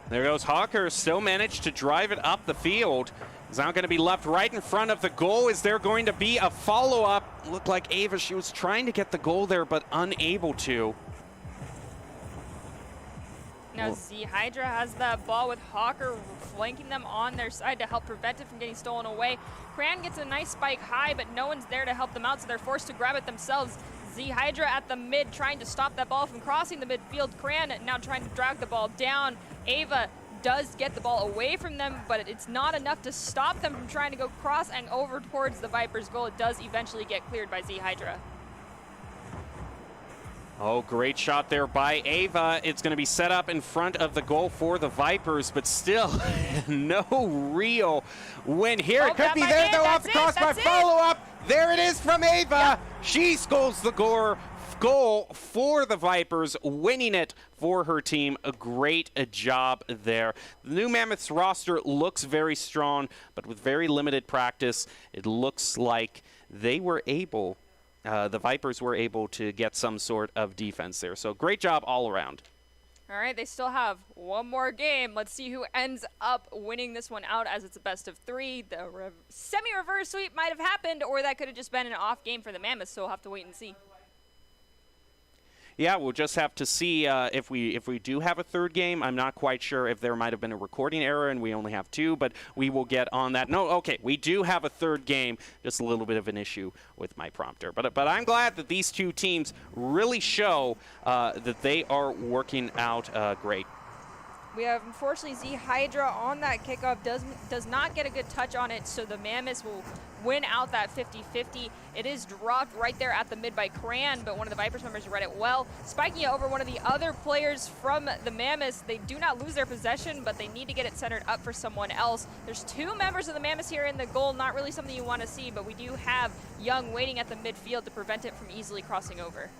Speaker 1: There goes Hawker, still managed to drive it up the field. It's now going to be left right in front of the goal. Is there going to be a follow-up? Looked like Ava, she was trying to get the goal there, but unable to.
Speaker 2: Now Z Hydra has that ball with Hawker flanking them on their side to help prevent it from getting stolen away. Cran gets a nice spike high, but no one's there to help them out, so they're forced to grab it themselves. Z Hydra at the mid trying to stop that ball from crossing the midfield. Cran now trying to drag the ball down. Ava does get the ball away from them, but it's not enough to stop them from trying to go cross and over towards the Vipers' goal. It does eventually get cleared by Z Hydra.
Speaker 1: Oh, great shot there by Ava. It's going to be set up in front of the goal for the Vipers, but still no real win here.
Speaker 2: Oh,
Speaker 1: it could be there, though, off the crossbar. Follow-up. There it is from Ava.
Speaker 2: Yep.
Speaker 1: She scores the goal for the Vipers, winning it for her team. A great job there. The new Mammoths roster looks very strong, but with very limited practice, it looks like they were able the Vipers were able to get some sort of defense there. So great job all around.
Speaker 2: All right, they still have one more game. Let's see who ends up winning this one out, as it's a best of three. The semi-reverse sweep might have happened, or that could have just been an off game for the Mammoths, so we'll have to wait and see.
Speaker 1: Yeah, we'll just have to see if we do have a third game. I'm not quite sure if there might have been a recording error and we only have two, but we will get on that. No, okay, we do have a third game. Just a little bit of an issue with my prompter. But I'm glad that these two teams really show that they are working out great.
Speaker 2: We have, unfortunately, Z Hydra on that kickoff, does not get a good touch on it, so the Mammoths will win out that 50-50. It is dropped right there at the mid by Cran, but one of the Vipers members read it well. Spiking it over one of the other players from the Mammoths. They do not lose their possession, but they need to get it centered up for someone else. There's two members of the Mammoths here in the goal, not really something you want to see, but we do have Young waiting at the midfield to prevent it from easily crossing over.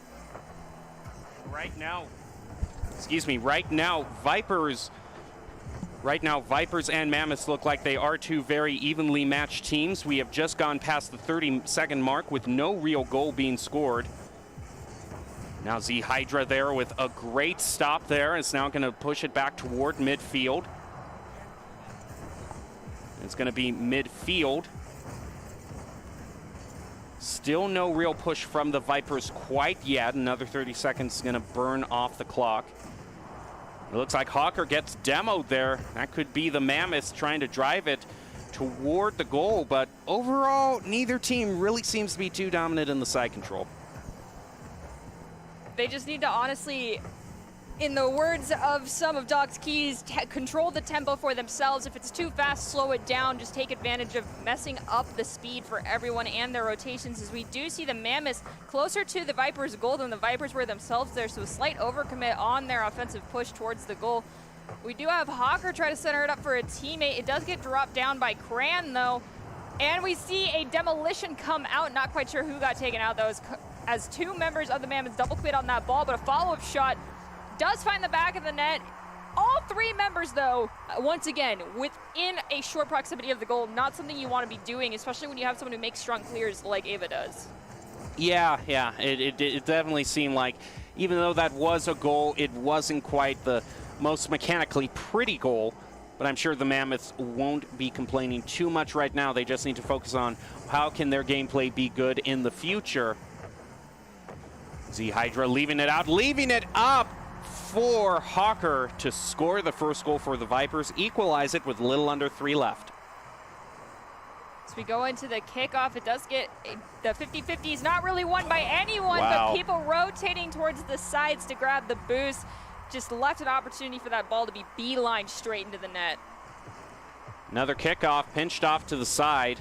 Speaker 1: Right now, Vipers and Mammoths look like they are two very evenly matched teams. We have just gone past the 30-second mark with no real goal being scored. Now Z Hydra there with a great stop there. It's now going to push it back toward midfield. It's going to be midfield. Still no real push from the Vipers quite yet. Another 30 seconds is going to burn off the clock. It looks like Hawker gets demoed there. That could be the Mammoths trying to drive it toward the goal, but overall, neither team really seems to be too dominant in the side control.
Speaker 2: They just need to honestly, in the words of some of Doc's keys, control the tempo for themselves. If it's too fast, slow it down. Just take advantage of messing up the speed for everyone and their rotations, as we do see the Mammoths closer to the Vipers' goal than the Vipers were themselves there, so a slight overcommit on their offensive push towards the goal. We do have Hawker try to center it up for a teammate. It does get dropped down by Cran, though, and we see a demolition come out. Not quite sure who got taken out, though, as two members of the Mammoths double quit on that ball, but a follow-up shot does find the back of the net. All three members, though, once again, within a short proximity of the goal, not something you want to be doing, especially when you have someone who makes strong clears like Ava does. Yeah,
Speaker 1: it definitely seemed like, even though that was a goal, it wasn't quite the most mechanically pretty goal, but I'm sure the Mammoths won't be complaining too much right now. They just need to focus on how can their gameplay be good in the future. Z Hydra leaving it out, leaving it up for Hawker to score the first goal for the Vipers, equalize it with a little under 3 left.
Speaker 2: As we go into the kickoff, it does get the 50-50 is not really won by anyone,
Speaker 1: Wow.
Speaker 2: but people rotating towards the sides to grab the boost just left an opportunity for that ball to be beeline straight into the net.
Speaker 1: Another kickoff, pinched off to the side.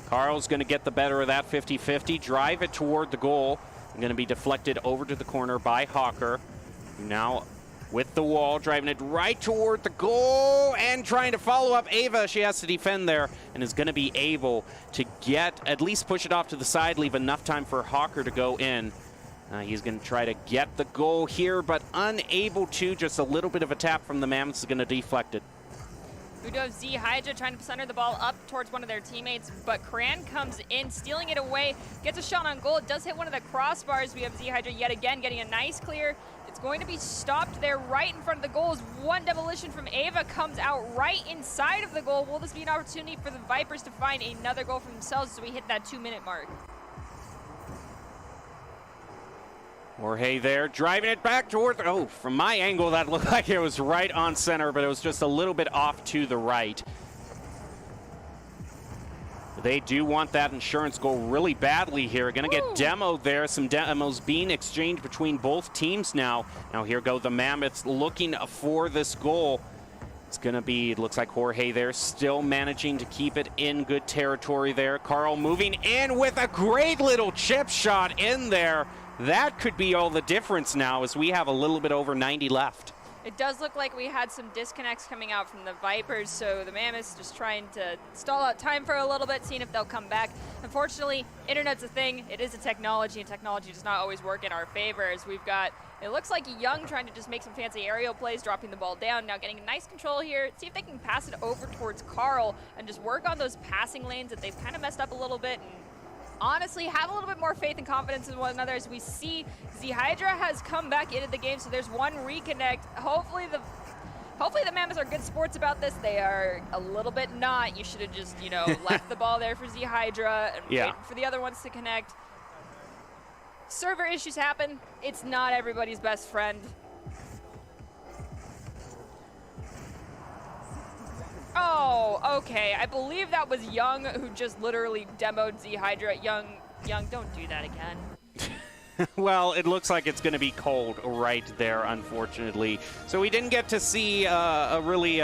Speaker 1: Carl's going to get the better of that 50-50, drive it toward the goal. Going to be deflected over to the corner by Hawker. Now with the wall, driving it right toward the goal and trying to follow up Ava. She has to defend there and is going to be able to at least push it off to the side, leave enough time for Hawker to go in. He's going to try to get the goal here, but unable to. Just a little bit of a tap from the Mammoths is going to deflect it.
Speaker 2: We do have Z Hydra trying to center the ball up towards one of their teammates, but Cran comes in, stealing it away, gets a shot on goal. It does hit one of the crossbars. We have Z Hydra yet again getting a nice clear. It's going to be stopped there right in front of the goals. One demolition from Ava comes out right inside of the goal. Will this be an opportunity for the Vipers to find another goal for themselves as we hit that 2-minute mark?
Speaker 1: Jorge there, driving it back toward, from my angle, that looked like it was right on center, but it was just a little bit off to the right. They do want that insurance goal really badly here. Going to get demoed there. Some demos being exchanged between both teams now. Now here go the Mammoths looking for this goal. It's going to be, it looks like Jorge there still managing to keep it in good territory there. Carl moving in with a great little chip shot in there. That could be all the difference now as we have a little bit over 90 left.
Speaker 2: It does look like we had some disconnects coming out from the Vipers, so the Mammoths just trying to stall out time for a little bit, seeing if they'll come back. Unfortunately, internet's a thing. It is a technology, and technology does not always work in our favor. As we've got, it looks like Young trying to just make some fancy aerial plays, dropping the ball down, now getting nice control here. See if they can pass it over towards Carl and just work on those passing lanes that they've kind of messed up a little bit. And honestly, have a little bit more faith and confidence in one another as we see Z Hydra has come back into the game, so there's one reconnect. Hopefully the Mammoths are good sports about this. They are a little bit not. You should have just, left the ball there for Z Hydra and wait for the other ones to connect. Server issues happen. It's not everybody's best friend. Oh, okay. I believe that was Young who just literally demoed Z Hydra. Young, don't do that again.
Speaker 1: Well, it looks like it's going to be cold right there, unfortunately. So we didn't get to see a really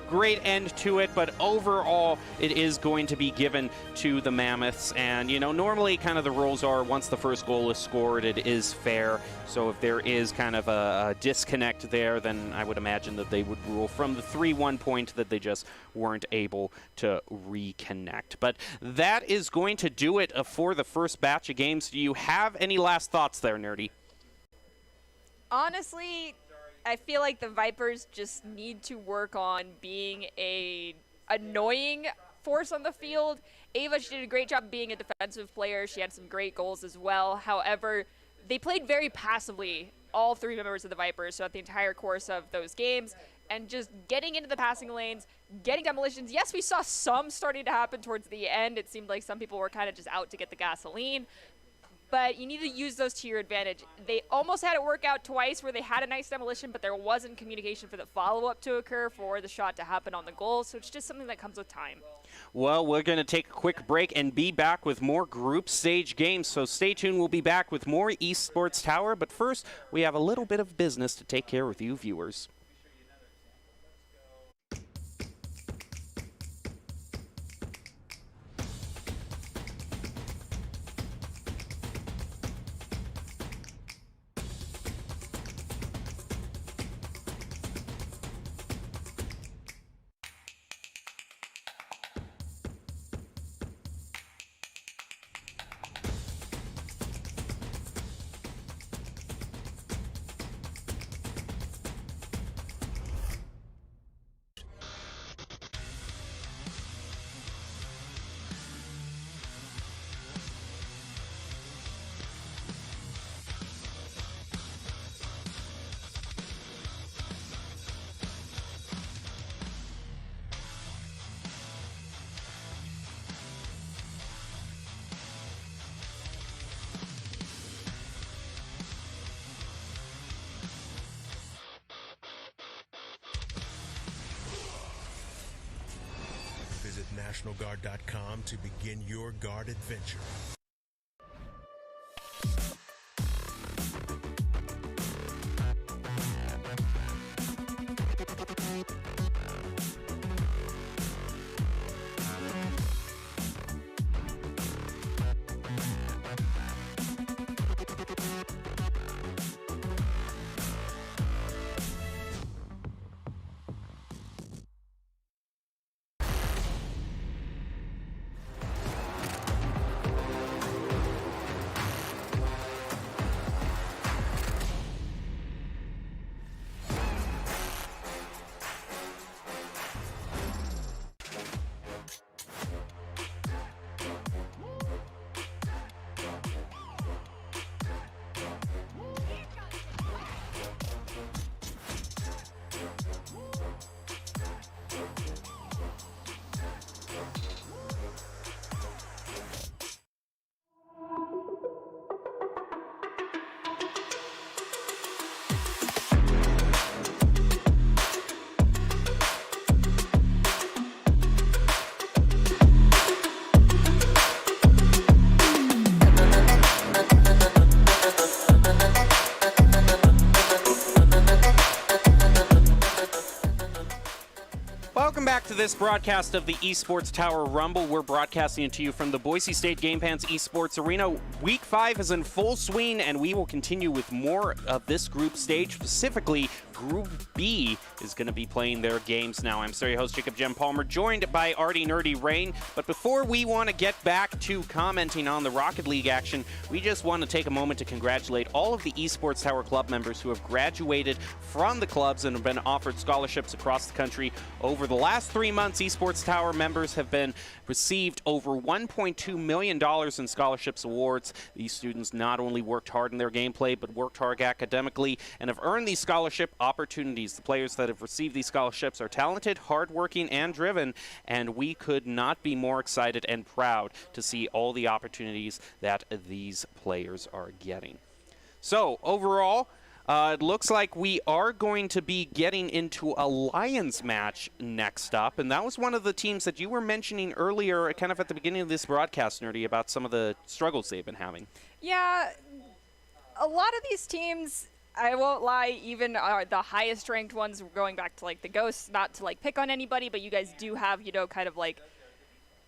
Speaker 1: great end to it, but overall it is going to be given to the Mammoths. And normally kind of the rules are once the first goal is scored, it is fair. So if there is kind of a disconnect there, then I would imagine that they would rule from the 3-1 point that they just weren't able to reconnect. But that is going to do it for the first batch of games. Do you have any last thoughts there, Nerdy?
Speaker 2: Honestly, I feel like the Vipers just need to work on being a annoying force on the field. Ava, she did a great job being a defensive player. She had some great goals as well. However, they played very passively, all three members of the Vipers, throughout the entire course of those games. And just getting into the passing lanes, getting demolitions. Yes, we saw some starting to happen towards the end. It seemed like some people were kind of just out to get the gasoline. But you need to use those to your advantage. They almost had it work out twice where they had a nice demolition, but there wasn't communication for the follow-up to occur for the shot to happen on the goal. So it's just something that comes with time.
Speaker 1: Well, we're going to take a quick break and be back with more group stage games. So stay tuned. We'll be back with more Esports Tower. But first, we have a little bit of business to take care of you viewers.
Speaker 3: NationalGuard.com to begin your Guard adventure.
Speaker 1: Welcome back to this broadcast of the Esports Tower Rumble. We're broadcasting to you from the Boise State Game Pants Esports Arena. Week 5 is in full swing, and we will continue with more of this group stage. Specifically, Group B is going to be playing their games now. I'm your host, Jacob Jem Palmer, joined by Artie Nerdy Rain. But before we want to get back to commenting on the Rocket League action, we just want to take a moment to congratulate all of the Esports Tower Club members who have graduated from the clubs and have been offered scholarships across the country. Over the last 3 months, Esports Tower members have been received over $1.2 million in scholarships awards. These students not only worked hard in their gameplay, but worked hard academically and have earned these scholarship opportunities. The players that have received these scholarships are talented, hardworking, and driven, and we could not be more excited and proud to see all the opportunities that these players are getting. So, overall, it looks like we are going to be getting into a Lions match next up, and that was one of the teams that you were mentioning earlier, kind of at the beginning of this broadcast, Nerdy, about some of the struggles they've been having.
Speaker 2: Yeah, a lot of these teams, I won't lie, even the highest ranked ones, going back to like the Ghosts, not to like pick on anybody, but you guys do have, you know, kind of like,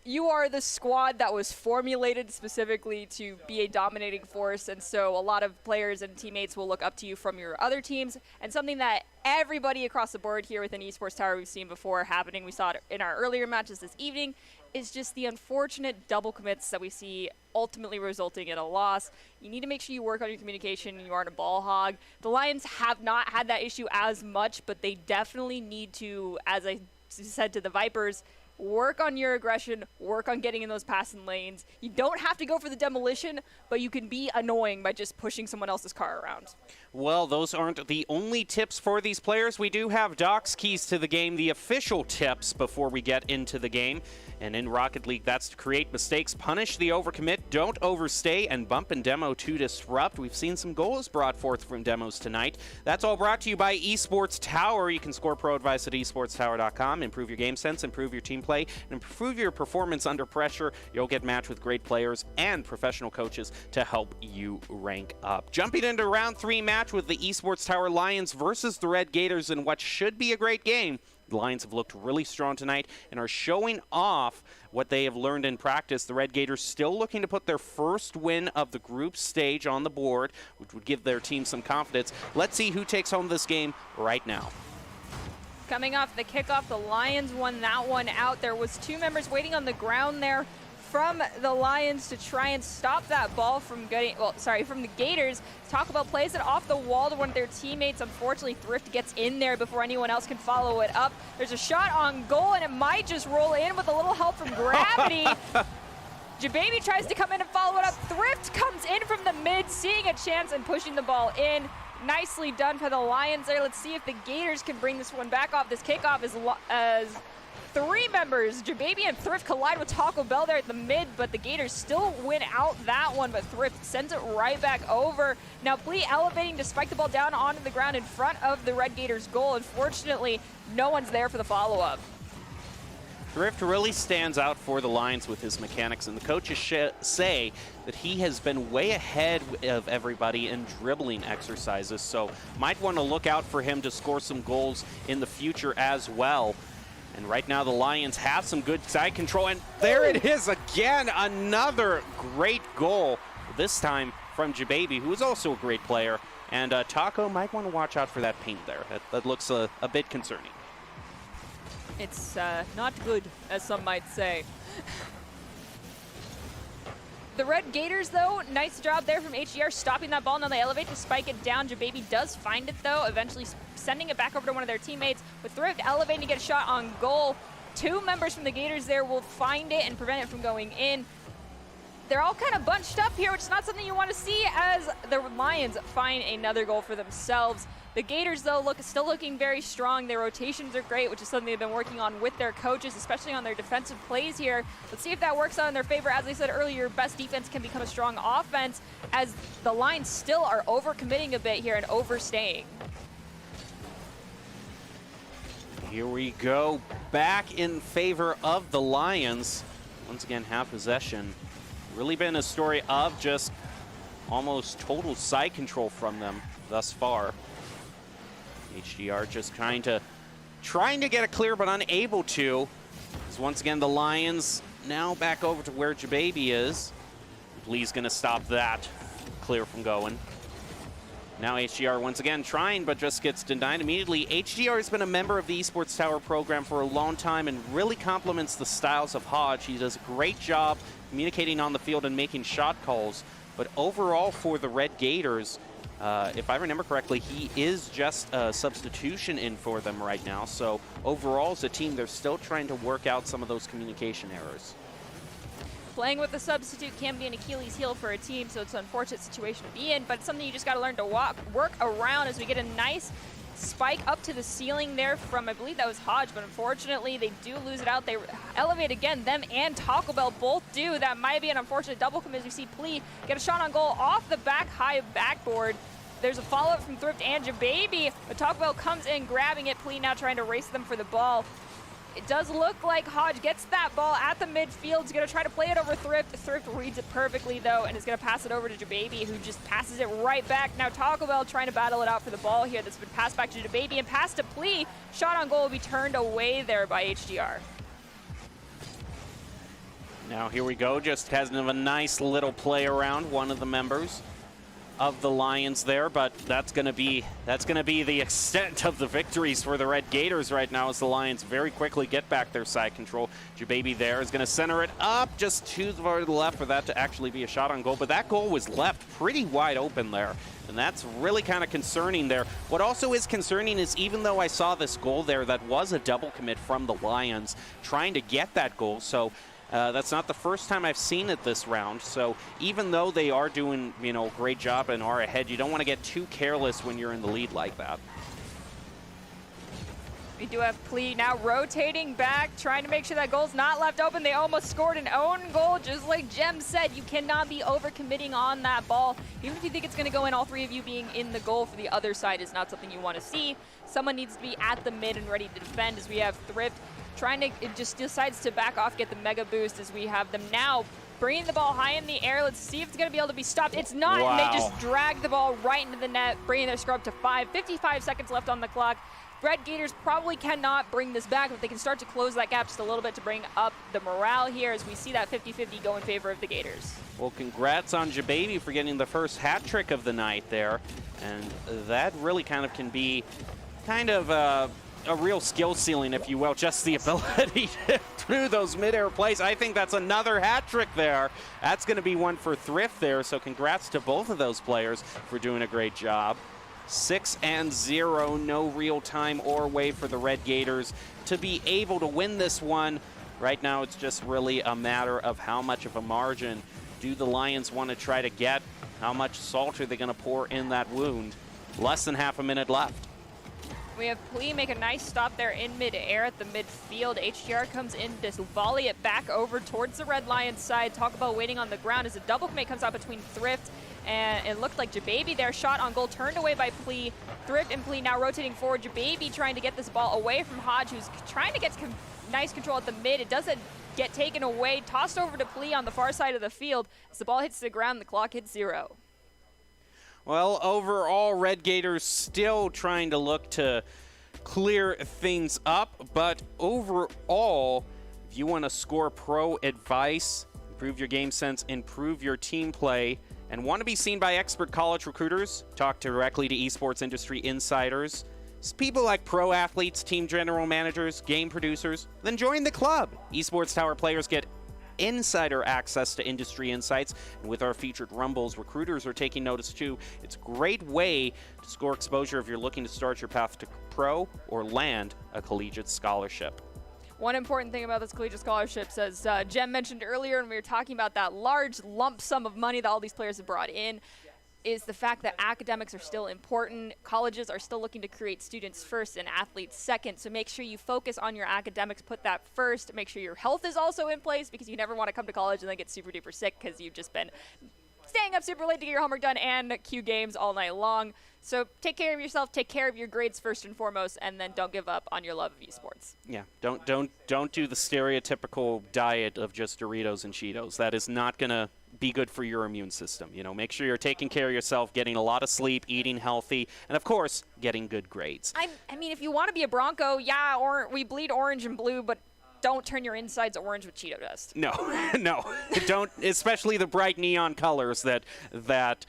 Speaker 2: you are the squad that was formulated specifically to be a dominating force, and so a lot of players and teammates will look up to you from your other teams. And something that everybody across the board here within Esports Tower we've seen before happening, we saw it in our earlier matches this evening, is just the unfortunate double commits that we see ultimately resulting in a loss. You need to make sure you work on your communication and you aren't a ball hog. The Lions have not had that issue as much, but they definitely need to, as I said to the Vipers, work on your aggression, work on getting in those passing lanes. You don't have to go for the demolition, but you can be annoying by just pushing someone else's car around.
Speaker 1: Well, those aren't the only tips for these players. We do have Doc's keys to the game, the official tips before we get into the game. And in Rocket League, that's to create mistakes, punish the overcommit, don't overstay, and bump and demo to disrupt. We've seen some goals brought forth from demos tonight. That's all brought to you by Esports Tower. You can score pro advice at esportstower.com. Improve your game sense, improve your team play, and improve your performance under pressure. You'll get matched with great players and professional coaches to help you rank up. Jumping into round 3 match with the Esports Tower Lions versus the Red Gators in what should be a great game. The Lions have looked really strong tonight and are showing off what they have learned in practice. The Red Gators still looking to put their first win of the group stage on the board, which would give their team some confidence. Let's see who takes home this game right now.
Speaker 2: Coming off the kickoff, the Lions won that one out. There was 2 members waiting on the ground there from the Lions to try and stop that ball from getting, from the Gators. Talk about plays it off the wall to one of their teammates. Unfortunately, Thrift gets in there before anyone else can follow it up. There's a shot on goal, and it might just roll in with a little help from gravity. Jababy tries to come in and follow it up. Thrift comes in from the mid, seeing a chance and pushing the ball in. Nicely done for the Lions there. Let's see if the Gators can bring this one back off. This kickoff as 3 members, Jababy and Thrift, collide with Taco Bell there at the mid, but the Gators still win out that one, but Thrift sends it right back over. Now Plee elevating to spike the ball down onto the ground in front of the Red Gators goal. Unfortunately, no one's there for the follow-up.
Speaker 1: Thrift really stands out for the Lions with his mechanics, and the coaches say that he has been way ahead of everybody in dribbling exercises, so might want to look out for him to score some goals in the future as well. And right now the Lions have some good side control, and there it is again, another great goal, this time from Jababy, who is also a great player. And Taco might want to watch out for that paint there. That looks a bit concerning.
Speaker 2: It's not good, as some might say. The Red Gators, though, nice job there from HDR stopping that ball. Now they elevate to spike it down. Jababy does find it, though, eventually sending it back over to one of their teammates. With Thrift elevating to get a shot on goal, 2 members from the Gators there will find it and prevent it from going in. They're all kind of bunched up here, which is not something you want to see as the Lions find another goal for themselves. The Gators, though, still looking very strong. Their rotations are great, which is something they've been working on with their coaches, especially on their defensive plays here. Let's see if that works out in their favor. As I said earlier, best defense can become a strong offense, as the Lions still are overcommitting a bit here and overstaying.
Speaker 1: Here we go, back in favor of the Lions. Once again, have possession. Really been a story of just almost total side control from them thus far. HDR just trying to get it clear, but unable to. As once again, the Lions now back over to where Jababy is. Lee's gonna stop that clear from going. Now HDR once again trying, but just gets denied immediately. HDR has been a member of the Esports Tower program for a long time and really complements the styles of Hodge. He does a great job communicating on the field and making shot calls. But overall for the Red Gators, if I remember correctly, he is just a substitution in for them right now. So overall as a team, they're still trying to work out some of those communication errors.
Speaker 2: Playing with the substitute can be an Achilles heel for a team, so it's an unfortunate situation to be in, but it's something you just got to learn to work around as we get a nice spike up to the ceiling there from, I believe that was Hodge, but unfortunately they do lose it out. They elevate again, them and Taco Bell both do. That might be an unfortunate double commit as we see Plea get a shot on goal off the back high backboard. There's a follow-up from Thrift and Jababy, but Taco Bell comes in grabbing it. Plea now trying to race them for the ball. It does look like Hodge gets that ball at the midfield. He's going to try to play it over Thrift. Thrift reads it perfectly, though, and is going to pass it over to Jababy, who just passes it right back. Now Taco Bell trying to battle it out for the ball here. That's been passed back to Jababy and passed to Plea. Shot on goal will be turned away there by HDR.
Speaker 1: Now here we go, just has a nice little play around one of the members of the Lions there, but that's going to be the extent of the victories for the Red Gators right now as the Lions very quickly get back their side control. Jababy there is going to center it up just too far to the left for that to actually be a shot on goal, but that goal was left pretty wide open there, and that's really kind of concerning there. What also is concerning is even though I saw this goal there, that was a double commit from the Lions trying to get that goal, so that's not the first time I've seen it this round. So even though they are doing, a great job and are ahead, you don't want to get too careless when you're in the lead like that.
Speaker 2: We do have Plea now rotating back, trying to make sure that goal's not left open. They almost scored an own goal, just like Jem said. You cannot be overcommitting on that ball. Even if you think it's going to go in, all three of you being in the goal for the other side is not something you want to see. Someone needs to be at the mid and ready to defend as we have Thrift trying to, it just decides to back off, get the mega boost as we have them now bringing the ball high in the air. Let's see if it's going to be able to be stopped. It's not,
Speaker 1: wow.
Speaker 2: And they just drag the ball right into the net, bringing their score up to 5. 55 seconds left on the clock. Red Gators probably cannot bring this back, but they can start to close that gap just a little bit to bring up the morale here as we see that 50-50 go in favor of the Gators.
Speaker 1: Well, congrats on Jababy for getting the first hat trick of the night there. And that really kind of can be a real skill ceiling, if you will, just the ability to do those mid-air plays. I think that's another hat trick there. That's going to be one for Thrift there, so congrats to both of those players for doing a great job. 6-0, no real time or way for the Red Gators to be able to win this one. Right now, it's just really a matter of how much of a margin do the Lions want to try to get? How much salt are they going to pour in that wound? Less than half a minute left.
Speaker 2: We have Plea make a nice stop there in mid-air at the midfield. HDR comes in to volley it back over towards the Red Lions side. Talk about waiting on the ground as a double commit comes out between Thrift and it looked like Jababy there. Shot on goal turned away by Plea. Thrift and Plea now rotating forward. Jababy trying to get this ball away from Hodge, who's trying to get nice control at the mid. It doesn't get taken away. Tossed over to Plee on the far side of the field. As the ball hits the ground, the clock hits 0.
Speaker 1: Well, overall, Red Gators still trying to look to clear things up, but overall, if you want to score pro advice, improve your game sense, improve your team play, and want to be seen by expert college recruiters, talk directly to esports industry insiders, people like pro athletes, team general managers, game producers, then join the club. Esports Tower players get insider access to industry insights, and with our featured Rumbles, recruiters are taking notice too. It's a great way to score exposure if you're looking to start your path to pro or land a collegiate scholarship.
Speaker 2: One important thing about this collegiate scholarships, as Jem mentioned earlier, and we were talking about that large lump sum of money that all these players have brought in, is the fact that academics are still important. Colleges are still looking to create students first and athletes second. So make sure you focus on your academics, put that first. Make sure your health is also in place, because you never want to come to college and then get super duper sick because you've just been staying up super late to get your homework done and cue games all night long. So take care of yourself, take care of your grades first and foremost, and then don't give up on your love of esports.
Speaker 1: Yeah, don't do the stereotypical diet of just Doritos and Cheetos. That is not going to be good for your immune system. You know, make sure you're taking care of yourself, getting a lot of sleep, eating healthy, and of course, getting good grades.
Speaker 2: I mean, if you want to be a Bronco, yeah, or we bleed orange and blue, but don't turn your insides orange with Cheeto dust.
Speaker 1: No, no, don't. Especially the bright neon colors that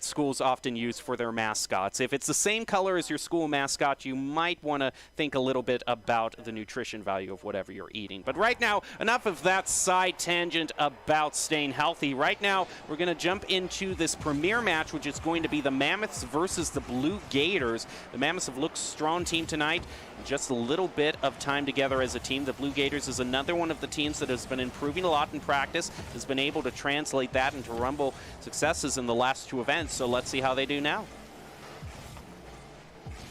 Speaker 1: schools often use for their mascots. If it's the same color as your school mascot, you might want to think a little bit about the nutrition value of whatever you're eating. But right now, enough of that side tangent about staying healthy. Right now, we're going to jump into this premier match, which is going to be the Mammoths versus the Blue Gators. The Mammoths have looked strong team tonight. Just a little bit of time together as a team. The Blue Gators is another one of the teams that has been improving a lot in practice, has been able to translate that into Rumble successes in the last 2 events. So let's see how they do now.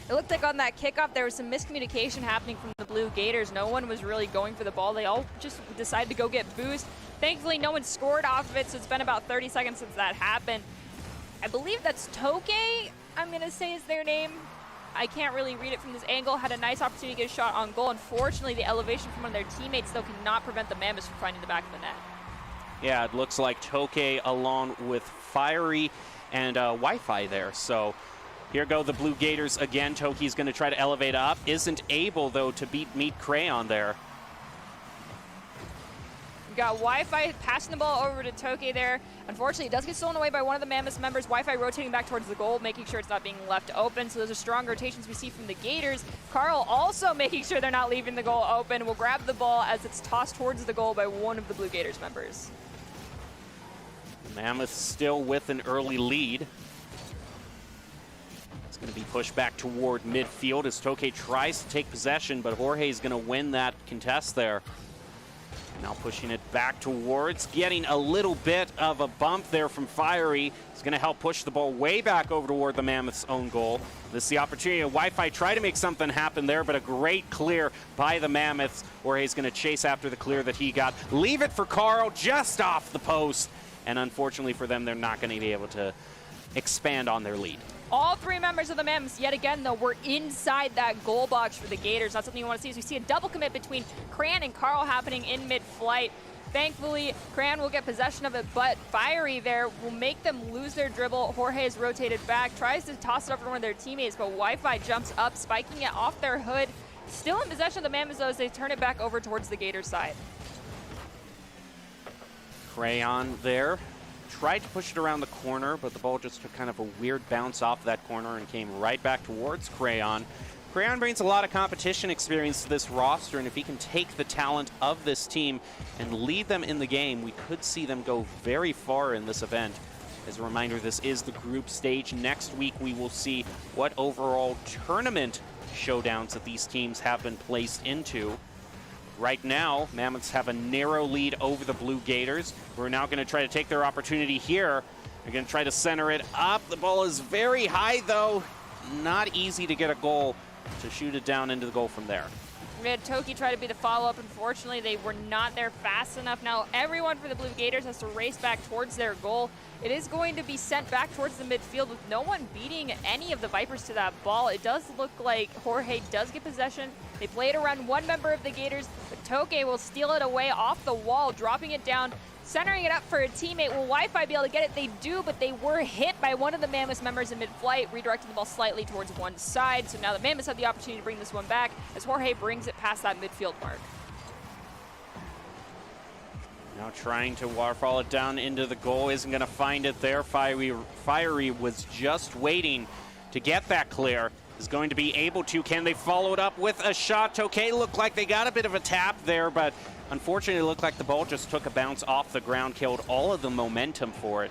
Speaker 2: It looked like on that kickoff there was some miscommunication happening from the Blue Gators. No one was really going for the ball. They all just decided to go get boost. Thankfully, no one scored off of it, so it's been about 30 seconds since that happened. I believe that's Toke, I'm going to say is their name. I can't really read it from this angle. Had a nice opportunity to get a shot on goal. Unfortunately, the elevation from one of their teammates, though, cannot prevent the Mammoths from finding the back of the net. Yeah,
Speaker 1: it looks like Toke along with Fiery and Wi-Fi there. So here go the Blue Gators again. Toki's going to try to elevate up. Isn't able, though, to meet Crayon there.
Speaker 2: We've got Wi-Fi passing the ball over to Toke there. Unfortunately, it does get stolen away by one of the Mammoths members. Wi-Fi rotating back towards the goal, making sure it's not being left open. So those are strong rotations we see from the Gators. Carl also making sure they're not leaving the goal open. Will grab the ball as it's tossed towards the goal by one of the Blue Gators members.
Speaker 1: The Mammoths still with an early lead. It's going to be pushed back toward midfield as Toke tries to take possession, but Jorge is going to win that contest there. Now pushing it back towards, getting a little bit of a bump there from Fiery. It's going to help push the ball way back over toward the Mammoths' own goal. This is the opportunity. Wi-Fi try to make something happen there, but a great clear by the Mammoths. Jorge's going to chase after the clear that he got. Leave it for Carl just off the post. And unfortunately for them, they're not going to be able to expand on their lead.
Speaker 2: All 3 members of the Mammoths, yet again, though, were inside that goal box for the Gators. Not something you want to see, as we see a double commit between Cran and Carl happening in mid-flight. Thankfully, Cran will get possession of it, but Fiery there will make them lose their dribble. Jorge is rotated back, tries to toss it up to one of their teammates, but Wi-Fi jumps up, spiking it off their hood. Still in possession of the Mammoths, though, as they turn it back over towards the Gators side.
Speaker 1: Crayon there. Tried to push it around the corner, but the ball just took kind of a weird bounce off that corner and came right back towards Crayon. Crayon brings a lot of competition experience to this roster, and if he can take the talent of this team and lead them in the game, we could see them go very far in this event. As a reminder, this is the group stage. Next week, we will see what overall tournament showdowns that these teams have been placed into. Right now, Mammoths have a narrow lead over the Blue Gators. We're now going to try to take their opportunity here. They're going to try to center it up. The ball is very high, though. Not easy to get a goal to shoot it down into the goal from there.
Speaker 2: We had Toki try to be the follow-up. Unfortunately, they were not there fast enough. Now, everyone for the Blue Gators has to race back towards their goal. It is going to be sent back towards the midfield with no one beating any of the Vipers to that ball. It does look like Jorge does get possession. They play it around one member of the Gators, but Toke will steal it away off the wall, dropping it down, centering it up for a teammate. Will Wi-Fi be able to get it? They do, but they were hit by one of the Mammoth members in mid-flight, redirecting the ball slightly towards one side. So now the Mammoths have the opportunity to bring this one back as Jorge brings it past that midfield mark.
Speaker 1: Now trying to waterfall it down into the goal, isn't going to find it there. Fiery was just waiting to get that clear. Is going to be able to. Can they follow it up with a shot? Toke looked like they got a bit of a tap there, but unfortunately it looked like the ball just took a bounce off the ground, killed all of the momentum for it.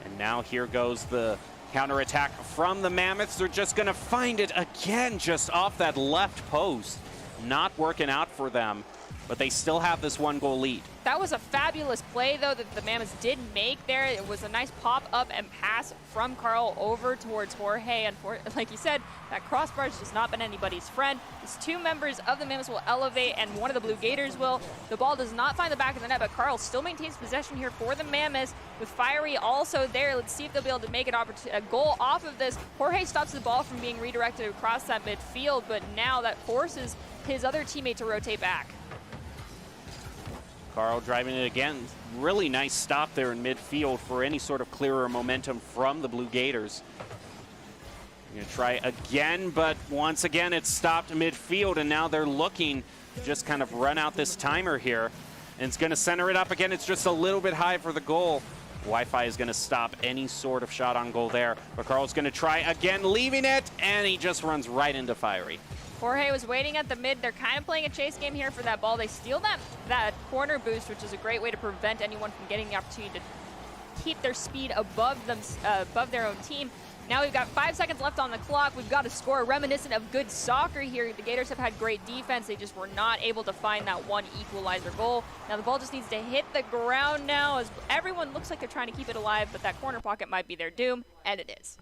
Speaker 1: And now here goes the counterattack from the Mammoths. They're just going to find it again just off that left post. Not working out for them, but they still have this 1-goal lead.
Speaker 2: That was a fabulous play, though, that the Mammoths did make there. It was a nice pop-up and pass from Carl over towards Jorge. And like you said, that crossbar has just not been anybody's friend. These two members of the Mammoths will elevate, and one of the Blue Gators will. The ball does not find the back of the net, but Carl still maintains possession here for the Mammoths, with Fiery also there. Let's see if they'll be able to make a goal off of this. Jorge stops the ball from being redirected across that midfield, but now that forces his other teammate to rotate back.
Speaker 1: Carl driving it again. Really nice stop there in midfield for any sort of clearer momentum from the Blue Gators. Going to try again, but once again it's stopped midfield, and now they're looking to just kind of run out this timer here. And it's going to center it up again. It's just a little bit high for the goal. Wi-Fi is going to stop any sort of shot on goal there. But Carl's going to try again, leaving it, and he just runs right into Fiery.
Speaker 2: Jorge was waiting at the mid. They're kind of playing a chase game here for that ball. They steal that corner boost, which is a great way to prevent anyone from getting the opportunity to keep their speed above their own team. Now we've got 5 seconds left on the clock. We've got to score, reminiscent of good soccer here. The Gators have had great defense. They just were not able to find that one equalizer goal. Now the ball just needs to hit the ground now, as everyone looks like they're trying to keep it alive, but that corner pocket might be their doom, and it is.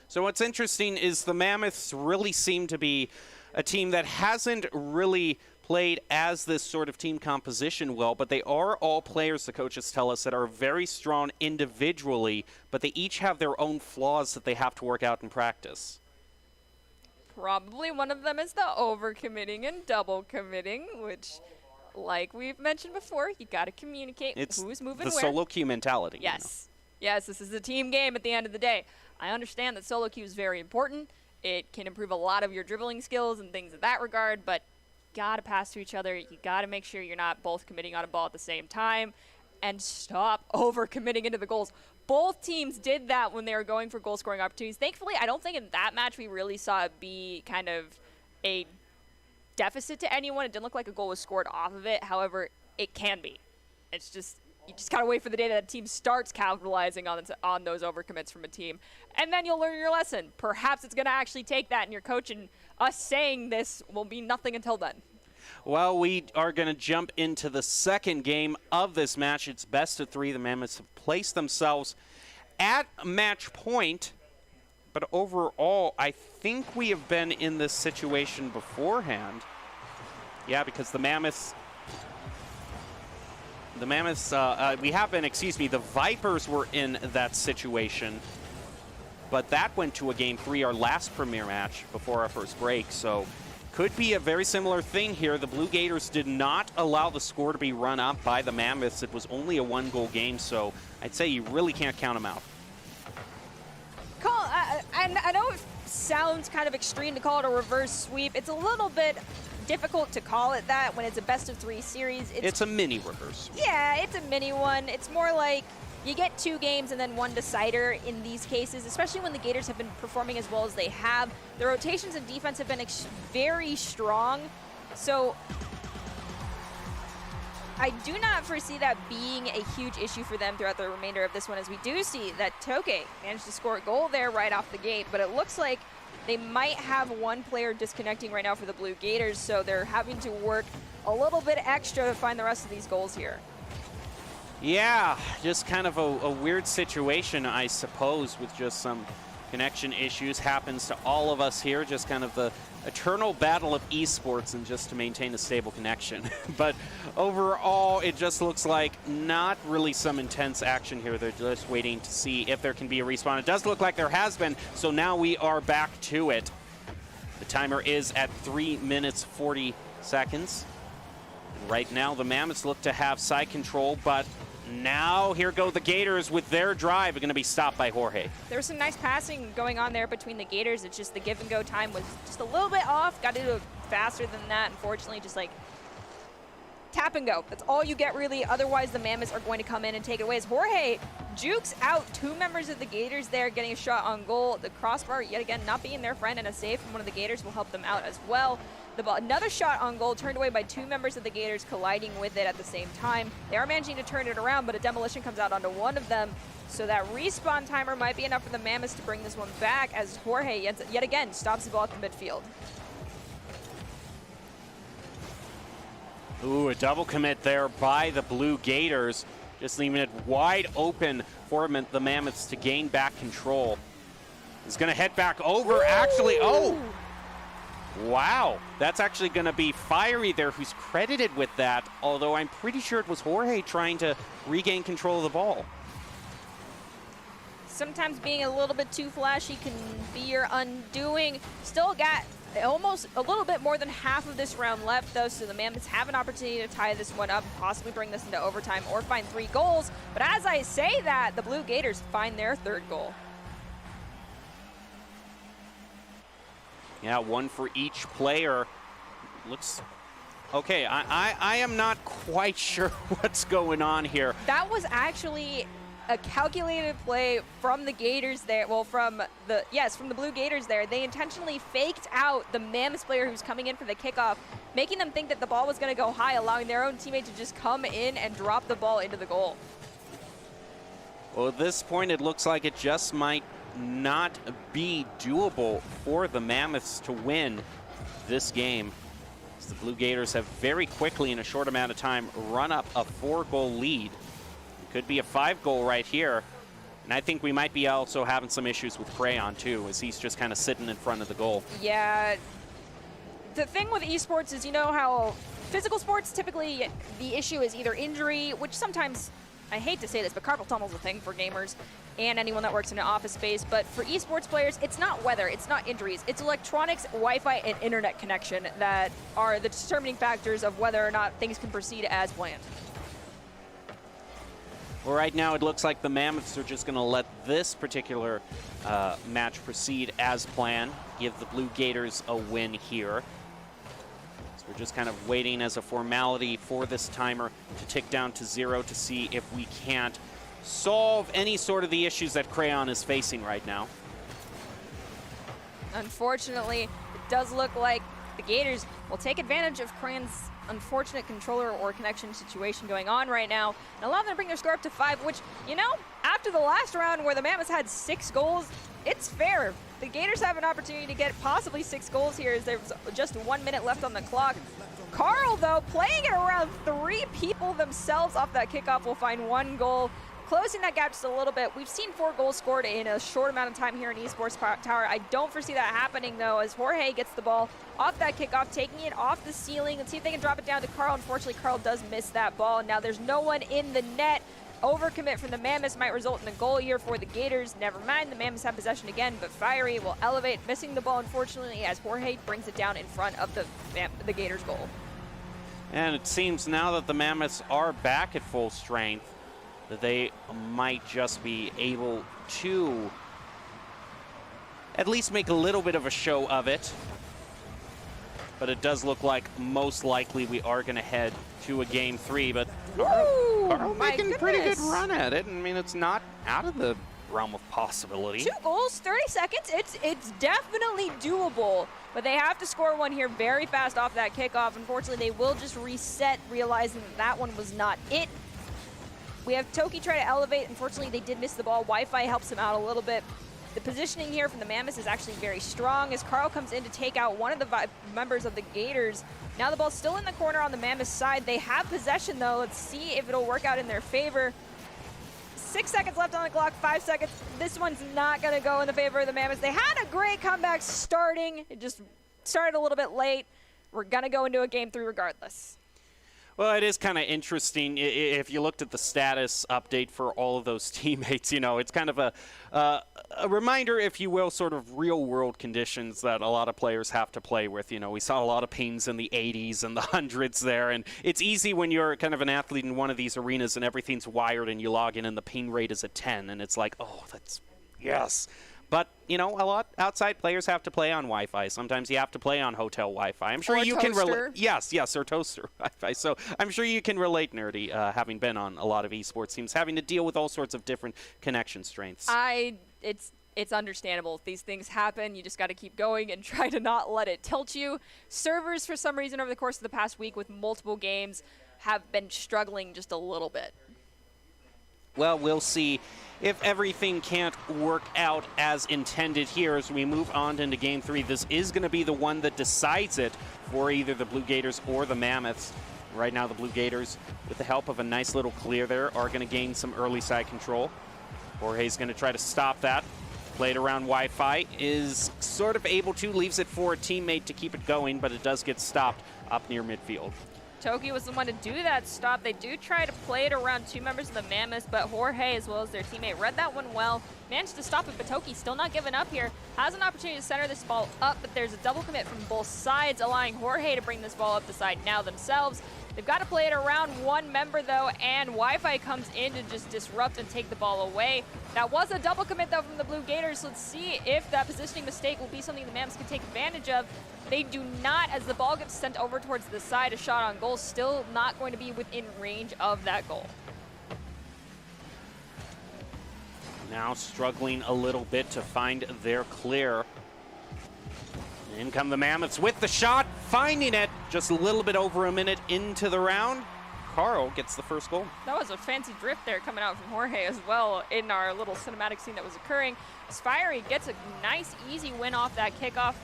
Speaker 1: So what's interesting is the Mammoths really seem to be a team that hasn't really played as this sort of team composition well, but they are all players, the coaches tell us, that are very strong individually, but they each have their own flaws that they have to work out in practice.
Speaker 2: Probably one of them is the overcommitting and double committing, which, like we've mentioned before, you got to communicate who's moving
Speaker 1: the
Speaker 2: where.
Speaker 1: solo queue mentality.
Speaker 2: Yes. Yes, this is a team game at the end of the day. I understand that solo queue is very important. It can improve a lot of your dribbling skills and things in that regard, but you got to pass to each other. You got to make sure you're not both committing on a ball at the same time, and stop over-committing into the goals. Both teams did that when they were going for goal-scoring opportunities. Thankfully, I don't think in that match we really saw it be kind of a deficit to anyone. It didn't look like a goal was scored off of it. However, it can be. It's just, you just got to wait for the day that a team starts capitalizing on those overcommits from a team. And then you'll learn your lesson. Perhaps it's going to actually take that, and your coach and us saying this will be nothing until then.
Speaker 1: Well, we are going to jump into the second game of this match. It's best of three. The Mammoths have placed themselves at match point. But overall, I think we have been in this situation beforehand. Yeah, because the Vipers were in that situation. But that went to a game 3, our last premier match before our first break. So could be a very similar thing here. The Blue Gators did not allow the score to be run up by the Mammoths. It was only a 1-goal game, so I'd say you really can't count them out.
Speaker 2: And I know it sounds kind of extreme to call it a reverse sweep. It's a little bit difficult to call it that when it's a best-of-3 series.
Speaker 1: It's a mini reverse sweep.
Speaker 2: Yeah, it's a mini one. It's more like you get 2 games and then 1 decider in these cases, especially when the Gators have been performing as well as they have. The rotations and defense have been very strong, so I do not foresee that being a huge issue for them throughout the remainder of this one, as we do see that Toke managed to score a goal there right off the gate, but it looks like they might have one player disconnecting right now for the Blue Gators, so they're having to work a little bit extra to find the rest of these goals here.
Speaker 1: Yeah, just kind of a weird situation, I suppose, with just some connection issues. Happens to all of us here, just kind of the eternal battle of esports and just to maintain a stable connection. But overall, it just looks like not really some intense action here. They're just waiting to see if there can be a respawn. It does look like there has been, so now we are back to it. The timer is at 3 minutes 40 seconds. Right now, the Mammoths look to have side control, but now here go the Gators with their drive. Are going to be stopped by Jorge.
Speaker 2: There was some nice passing going on there between the Gators. It's just the give and go time was just a little bit off. Got to do it faster than that. Unfortunately, just like tap and go. That's all you get, really. Otherwise, the Mammoths are going to come in and take it away. As Jorge jukes out two members of the Gators there, getting a shot on goal. The crossbar, yet again, not being their friend, and a save from one of the Gators will help them out as well. The ball, another shot on goal, turned away by two members of the Gators, colliding with it at the same time. They are managing to turn it around, but a demolition comes out onto one of them. So that respawn timer might be enough for the Mammoths to bring this one back, as Jorge yet again stops the ball at the midfield.
Speaker 1: Ooh, a double commit there by the Blue Gators, just leaving it wide open for the Mammoths to gain back control. He's going to head back over, actually. Oh! Wow, that's actually going to be Fiery there, who's credited with that, although I'm pretty sure it was Jorge trying to regain control of the ball.
Speaker 2: Sometimes being a little bit too flashy can be your undoing. Still got almost a little bit more than half of this round left, though, so the Mammoths have an opportunity to tie this one up, possibly bring this into overtime or find 3 goals. But as I say that, the Blue Gators find their 3rd goal.
Speaker 1: Yeah, one for each player. Looks okay. I am not quite sure what's going on here.
Speaker 2: That was actually a calculated play from the Gators there. Well, from the Blue Gators there. They intentionally faked out the Mammoths player who's coming in for the kickoff, making them think that the ball was going to go high, allowing their own teammate to just come in and drop the ball into the goal.
Speaker 1: Well, at this point, it looks like it just might not be doable for the Mammoths to win this game. As the Blue Gators have very quickly, in a short amount of time, run up a 4-goal lead. It could be a 5-goal right here. And I think we might be also having some issues with Crayon, too, as he's just kind of sitting in front of the goal.
Speaker 2: Yeah. The thing with esports is, you know how physical sports, typically the issue is either injury, which sometimes, I hate to say this, but carpal tunnel is a thing for gamers and anyone that works in an office space. But for esports players, it's not weather, it's not injuries. It's electronics, Wi-Fi, and internet connection that are the determining factors of whether or not things can proceed as planned.
Speaker 1: Well, right now it looks like the Mammoths are just going to let this particular match proceed as planned, give the Blue Gators a win here. So we're just kind of waiting as a formality for this timer to tick down to 0 to see if we can't solve any sort of the issues that Crayon is facing right now.
Speaker 2: Unfortunately, it does look like the Gators will take advantage of Crayon's unfortunate controller or connection situation going on right now and allow them to bring their score up to 5, which, you know, after the last round where the Mammoths had 6 goals, it's fair. The Gators have an opportunity to get possibly 6 goals here as there's just 1 minute left on the clock. Carl, though, playing it around 3 people themselves off that kickoff, will find 1 goal, closing that gap just a little bit. We've seen 4 goals scored in a short amount of time here in Esports Tower. I don't foresee that happening, though, as Jorge gets the ball off that kickoff, taking it off the ceiling. Let's see if they can drop it down to Carl. Unfortunately, Carl does miss that ball. Now there's no one in the net. Overcommit from the Mammoths might result in a goal here for the Gators. Never mind, the Mammoths have possession again, but Fiery will elevate, missing the ball, unfortunately, as Jorge brings it down in front of the Gators' goal.
Speaker 1: And it seems now that the Mammoths are back at full strength, that they might just be able to at least make a little bit of a show of it. But it does look like most likely we are going to head to a Game 3. But Carl making a pretty good run at it. I mean, it's not out of the realm of possibility. 2
Speaker 2: goals, 30 seconds. It's definitely doable. But they have to score one here very fast off that kickoff. Unfortunately, they will just reset, realizing that one was not it. We have Toki try to elevate. Unfortunately, they did miss the ball. Wi-Fi helps him out a little bit. The positioning here from the Mammoths is actually very strong as Carl comes in to take out one of the members of the Gators. Now the ball's still in the corner on the Mammoths side. They have possession, though. Let's see if it'll work out in their favor. 6 seconds left on the clock, 5 seconds. This one's not going to go in the favor of the Mammoths. They had a great comeback starting. It just started a little bit late. We're going to go into a Game 3 regardless.
Speaker 1: Well, it is kind of interesting. If you looked at the status update for all of those teammates, it's kind of a reminder, if you will, sort of real-world conditions that a lot of players have to play with. We saw a lot of pings in the 80s and the 100s there, and it's easy when you're kind of an athlete in one of these arenas and everything's wired and you log in and the ping rate is at 10, and it's like, oh, that's yes. But, a lot outside players have to play on Wi-Fi. Sometimes you have to play on hotel Wi-Fi. I'm sure you can relate. Yes, or toaster Wi-Fi. So I'm sure you can relate, Nerdy, having been on a lot of esports teams, having to deal with all sorts of different connection strengths.
Speaker 2: It's understandable. If these things happen, you just got to keep going and try to not let it tilt you. Servers, for some reason, over the course of the past week with multiple games, have been struggling just a little bit.
Speaker 1: Well, we'll see if everything can't work out as intended here as we move on into Game 3. This is going to be the one that decides it for either the Blue Gators or the Mammoths. Right now, the Blue Gators, with the help of a nice little clear there, are going to gain some early side control. Jorge's going to try to stop that. Played around Wi-Fi, is sort of able to, leaves it for a teammate to keep it going, but it does get stopped up near midfield.
Speaker 2: Toki was the one to do that stop. They do try to play it around two members of the Mammoths, but Jorge, as well as their teammate, read that one well, managed to stop it, but Toki still not giving up here. Has an opportunity to center this ball up, but there's a double commit from both sides, allowing Jorge to bring this ball up the side now themselves. They've got to play it around one member, though, and Wi-Fi comes in to just disrupt and take the ball away. That was a double commit, though, from the Blue Gators. Let's see if that positioning mistake will be something the Mammoths can take advantage of. They do not, as the ball gets sent over towards the side. A shot on goal, still not going to be within range of that goal.
Speaker 1: Now struggling a little bit to find their clear. In come the Mammoths with the shot, finding it just a little bit over a minute into the round. Carl gets the first goal.
Speaker 2: That was a fancy drift there coming out from Jorge as well in our little cinematic scene that was occurring. Fiery gets a nice, easy win off that kickoff.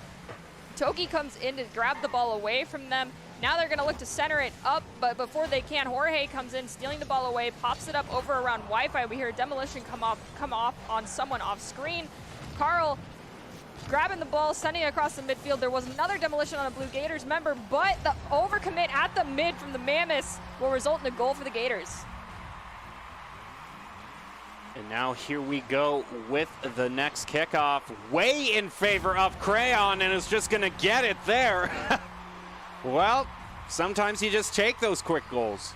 Speaker 2: Toki comes in to grab the ball away from them. Now they're going to look to center it up, but before they can, Jorge comes in, stealing the ball away, pops it up over around Wi-Fi. We hear Demolition come off on someone off screen. Carl grabbing the ball, sending it across the midfield. There was another Demolition on a Blue Gators member, but the overcommit at the mid from the Mammoths will result in a goal for the Gators.
Speaker 1: And now here we go with the next kickoff, way in favor of Crayon, and is just going to get it there. Well, sometimes you just take those quick goals.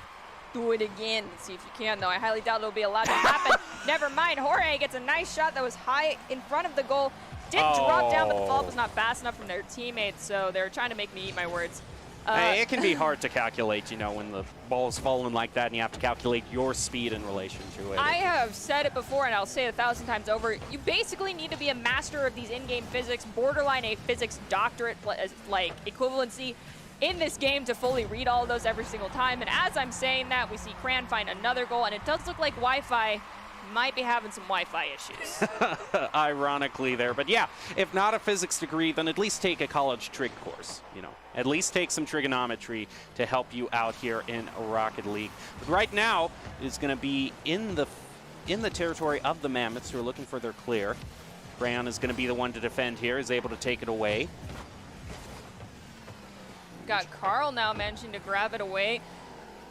Speaker 2: Do it again. See if you can, though. I highly doubt it'll be allowed to happen. Never mind. Jorge gets a nice shot that was high in front of the goal. Did drop down, but the follow-up was not fast enough from their teammates, so they're trying to make me eat my words.
Speaker 1: It can be hard to calculate, when the ball is falling like that and you have to calculate your speed in relation to it.
Speaker 2: I have said it before, and I'll say it 1,000 times over. You basically need to be a master of these in-game physics, borderline a physics doctorate, like equivalency in this game to fully read all of those every single time. And as I'm saying that, we see Cran find another goal, and it does look like Wi-Fi might be having some Wi-Fi issues.
Speaker 1: Ironically there. But yeah, if not a physics degree, then at least take a college trig course, At least take some trigonometry to help you out here in Rocket League. But right now is going to be in the territory of the Mammoths, who are looking for their clear. Crayon is going to be the one to defend here, is able to take it away.
Speaker 2: Got Carl now managing to grab it away.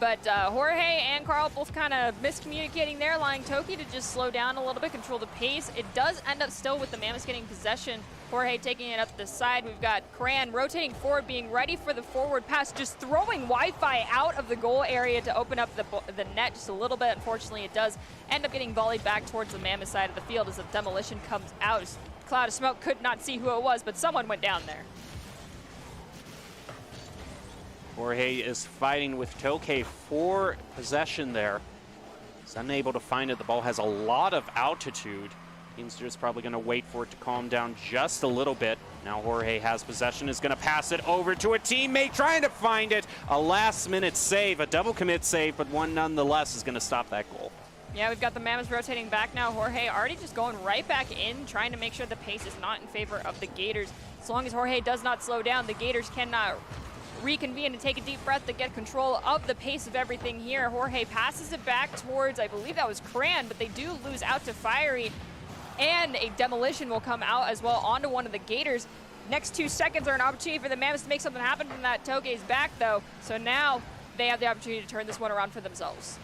Speaker 2: But Jorge and Carl both kind of miscommunicating there, allowing Toki to just slow down a little bit, control the pace. It does end up still with the Mammoths getting possession. Jorge taking it up the side. We've got Cran rotating forward, being ready for the forward pass, just throwing Wi-Fi out of the goal area to open up the net just a little bit. Unfortunately, it does end up getting volleyed back towards the Mammoth side of the field as the Demolition comes out. A cloud of smoke, could not see who it was, but someone went down there.
Speaker 1: Jorge is fighting with Toki for possession there. He's unable to find it. The ball has a lot of altitude. He's just probably going to wait for it to calm down just a little bit. Now Jorge has possession, is going to pass it over to a teammate trying to find it. A last-minute save, a double commit save, but one nonetheless is going to stop that goal.
Speaker 2: Yeah, we've got the Mammoths rotating back now. Jorge already just going right back in, trying to make sure the pace is not in favor of the Gators. As long as Jorge does not slow down, the Gators cannot reconvene and take a deep breath to get control of the pace of everything here. Jorge passes it back towards, I believe that was Cran, but they do lose out to Fiery, and a Demolition will come out as well onto one of the Gators. Next 2 seconds are an opportunity for the Mammoths to make something happen from that Toge's back, though. So now they have the opportunity to turn this one around for themselves.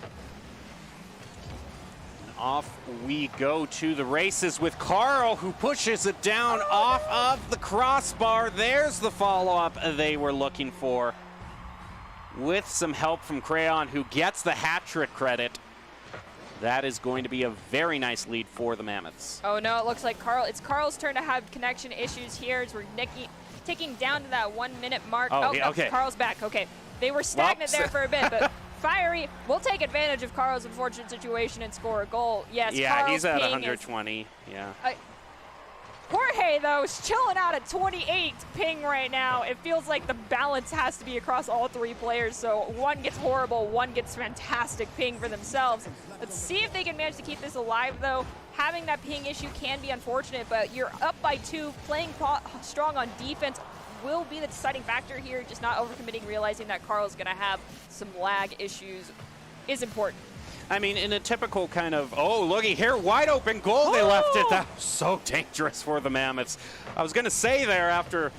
Speaker 1: Off we go to the races with Carl, who pushes it down off of the crossbar. There's the follow-up they were looking for, with some help from Crayon, who gets the hat trick credit. That is going to be a very nice lead for the Mammoths.
Speaker 2: Oh no, it looks like it's Carl's turn to have connection issues here as we're ticking down to that 1 minute mark.
Speaker 1: Oh,
Speaker 2: no,
Speaker 1: okay.
Speaker 2: Carl's back. Okay, they were stagnant there for a bit, but Fiery will take advantage of Carl's unfortunate situation and score a goal. Yes,
Speaker 1: yeah,
Speaker 2: Carl's
Speaker 1: he's at
Speaker 2: ping
Speaker 1: 120. Yeah.
Speaker 2: Jorge, though, is chilling out at 28 ping right now. It feels like the balance has to be across all three players, so one gets horrible, one gets fantastic ping for themselves. Let's see if they can manage to keep this alive, though. Having that ping issue can be unfortunate, but you're up by 2. Playing strong on defense will be the deciding factor here. Just not overcommitting, realizing that Carl's going to have some lag issues is important.
Speaker 1: I mean, in a typical kind of, oh, looky here, wide open goal, they left it. That was so dangerous for the Mammoths. I was going to say there after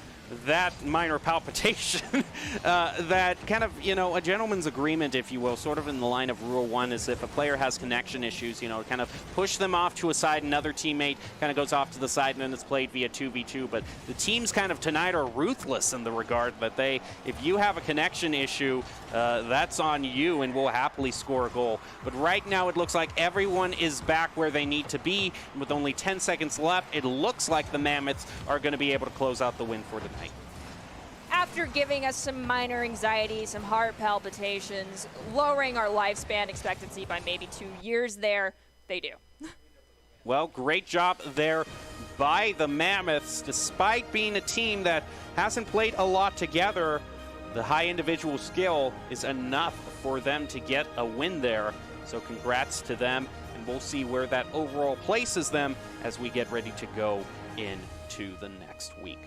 Speaker 1: that minor palpitation that kind of, you know, a gentleman's agreement, if you will, sort of in the line of Rule 1 is if a player has connection issues, you know, kind of push them off to a side, another teammate kind of goes off to the side, and then it's played via 2v2. But the teams kind of tonight are ruthless in the regard that if you have a connection issue, that's on you, and we'll happily score a goal. But right now it looks like everyone is back where they need to be. With only 10 seconds left, it looks like the Mammoths are going to be able to close out the win for tonight.
Speaker 2: After giving us some minor anxiety, some heart palpitations, lowering our lifespan expectancy by maybe 2 years there, they do.
Speaker 1: Well, great job there by the Mammoths. Despite being a team that hasn't played a lot together, the high individual skill is enough for them to get a win there. So congrats to them, and we'll see where that overall places them as we get ready to go into the next week.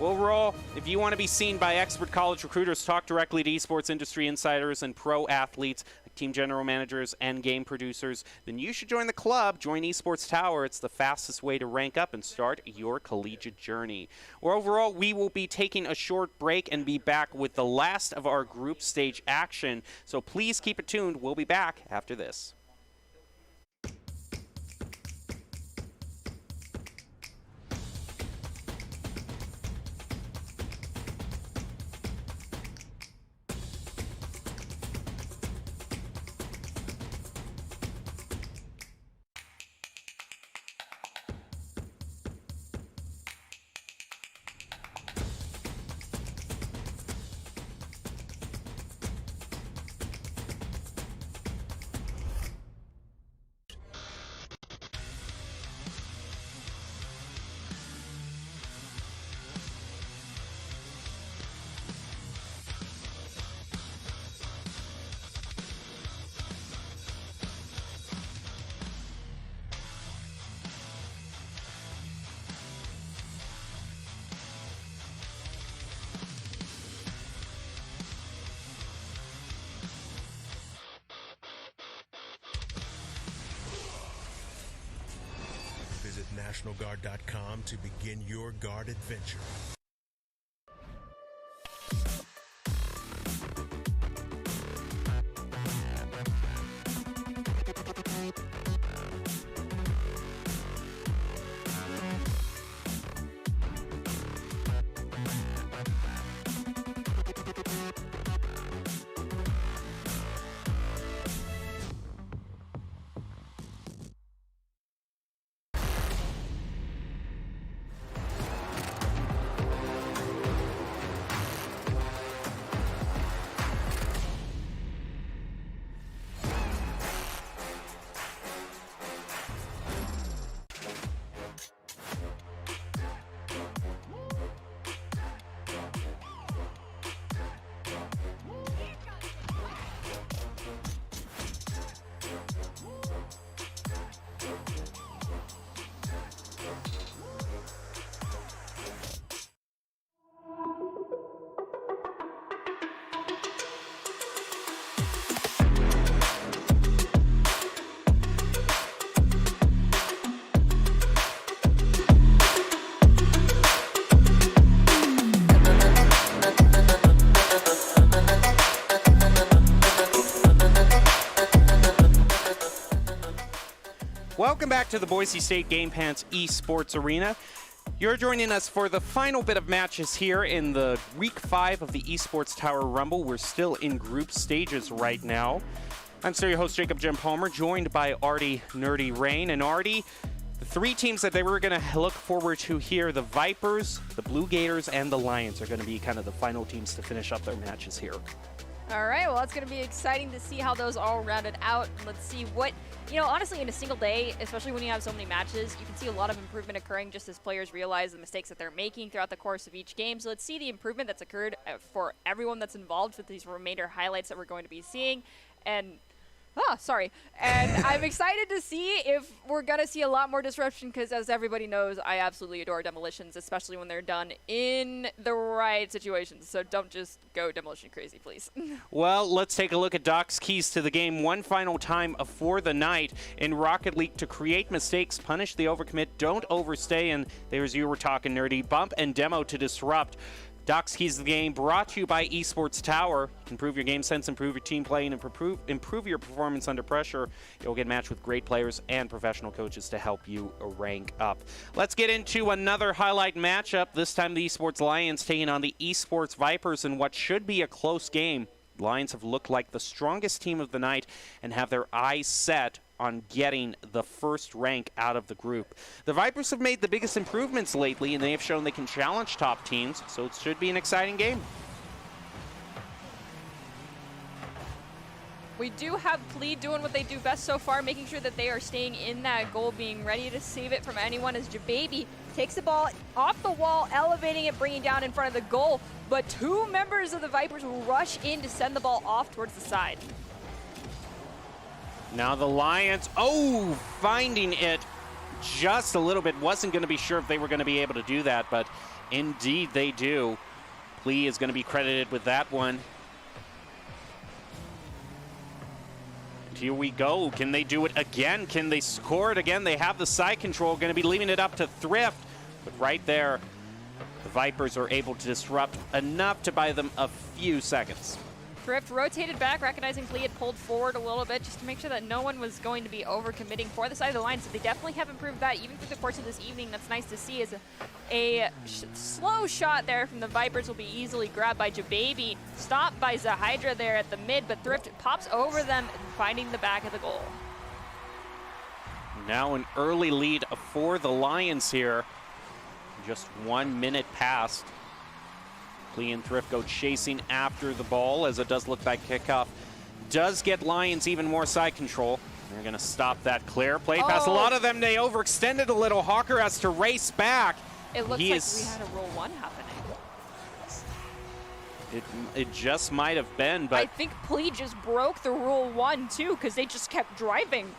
Speaker 1: Overall, if you want to be seen by expert college recruiters, talk directly to esports industry insiders and pro athletes, like team general managers and game producers, then you should join the club. Join Esports Tower. It's the fastest way to rank up and start your collegiate journey. Well, overall, we will be taking a short break and be back with the last of our group stage action. So please keep it tuned. We'll be back after this.
Speaker 3: Visit NationalGuard.com to begin your guard adventure.
Speaker 1: Welcome back to the Boise State Game Pants Esports Arena. You're joining us for the final bit of matches here in the Week 5 of the Esports Tower Rumble. We're still in group stages right now. I'm still your host, Jacob Jim Palmer, joined by Artie Nerdy Rain. And Artie, the three teams that they were going to look forward to here, the Vipers, the Blue Gators, and the Lions are going to be kind of the final teams to finish up their matches here.
Speaker 2: All right, well, it's going to be exciting to see how those all rounded out. Let's see what, honestly, in a single day, especially when you have so many matches, you can see a lot of improvement occurring just as players realize the mistakes that they're making throughout the course of each game. So let's see the improvement that's occurred for everyone that's involved with these remainder highlights that we're going to be seeing. And I'm excited to see if we're going to see a lot more disruption because, as everybody knows, I absolutely adore demolitions, especially when they're done in the right situations. So don't just go demolition crazy, please.
Speaker 1: Well, let's take a look at Doc's keys to the game one final time for the night in Rocket League. To create mistakes, punish the overcommit, don't overstay, and there's you were talking, Nerdy. Bump and demo to disrupt. Doc's Keys to the Game brought to you by Esports Tower. Improve your game sense, improve your team play, and improve your performance under pressure. You'll get matched with great players and professional coaches to help you rank up. Let's get into another highlight matchup. This time the Esports Lions taking on the Esports Vipers in what should be a close game. The Lions have looked like the strongest team of the night and have their eyes set on getting the first rank out of the group. The Vipers have made the biggest improvements lately, and they have shown they can challenge top teams, so it should be an exciting game.
Speaker 2: We do have Plea doing what they do best so far, making sure that they are staying in that goal, being ready to save it from anyone as Jababy takes the ball off the wall, elevating it, bringing it down in front of the goal, but two members of the Vipers will rush in to send the ball off towards the side.
Speaker 1: Now the Lions, finding it just a little bit. Wasn't going to be sure if they were going to be able to do that, but indeed they do. Plea is going to be credited with that one. And here we go. Can they do it again? Can they score it again? They have the side control, going to be leaving it up to Thrift. But right there, the Vipers are able to disrupt enough to buy them a few seconds.
Speaker 2: Thrift rotated back, recognizing Plea had pulled forward a little bit just to make sure that no one was going to be overcommitting for the side of the line. So they definitely have improved that even through the course of this evening. That's nice to see as a slow shot there from the Vipers will be easily grabbed by Jababy. Stopped by Zahydra there at the mid, but Thrift pops over them, finding the back of the goal.
Speaker 1: Now an early lead for the Lions here. Just 1 minute past. Plea and Thrift go chasing after the ball as it does look like kickoff does get Lions even more side control. They're going to stop that clear. Play pass. A lot of them, they overextended a little. Hawker has to race back.
Speaker 2: It looks like we had a roll one happening.
Speaker 1: It just might have been, but
Speaker 2: I think Plea just broke the rule one too because they just kept driving.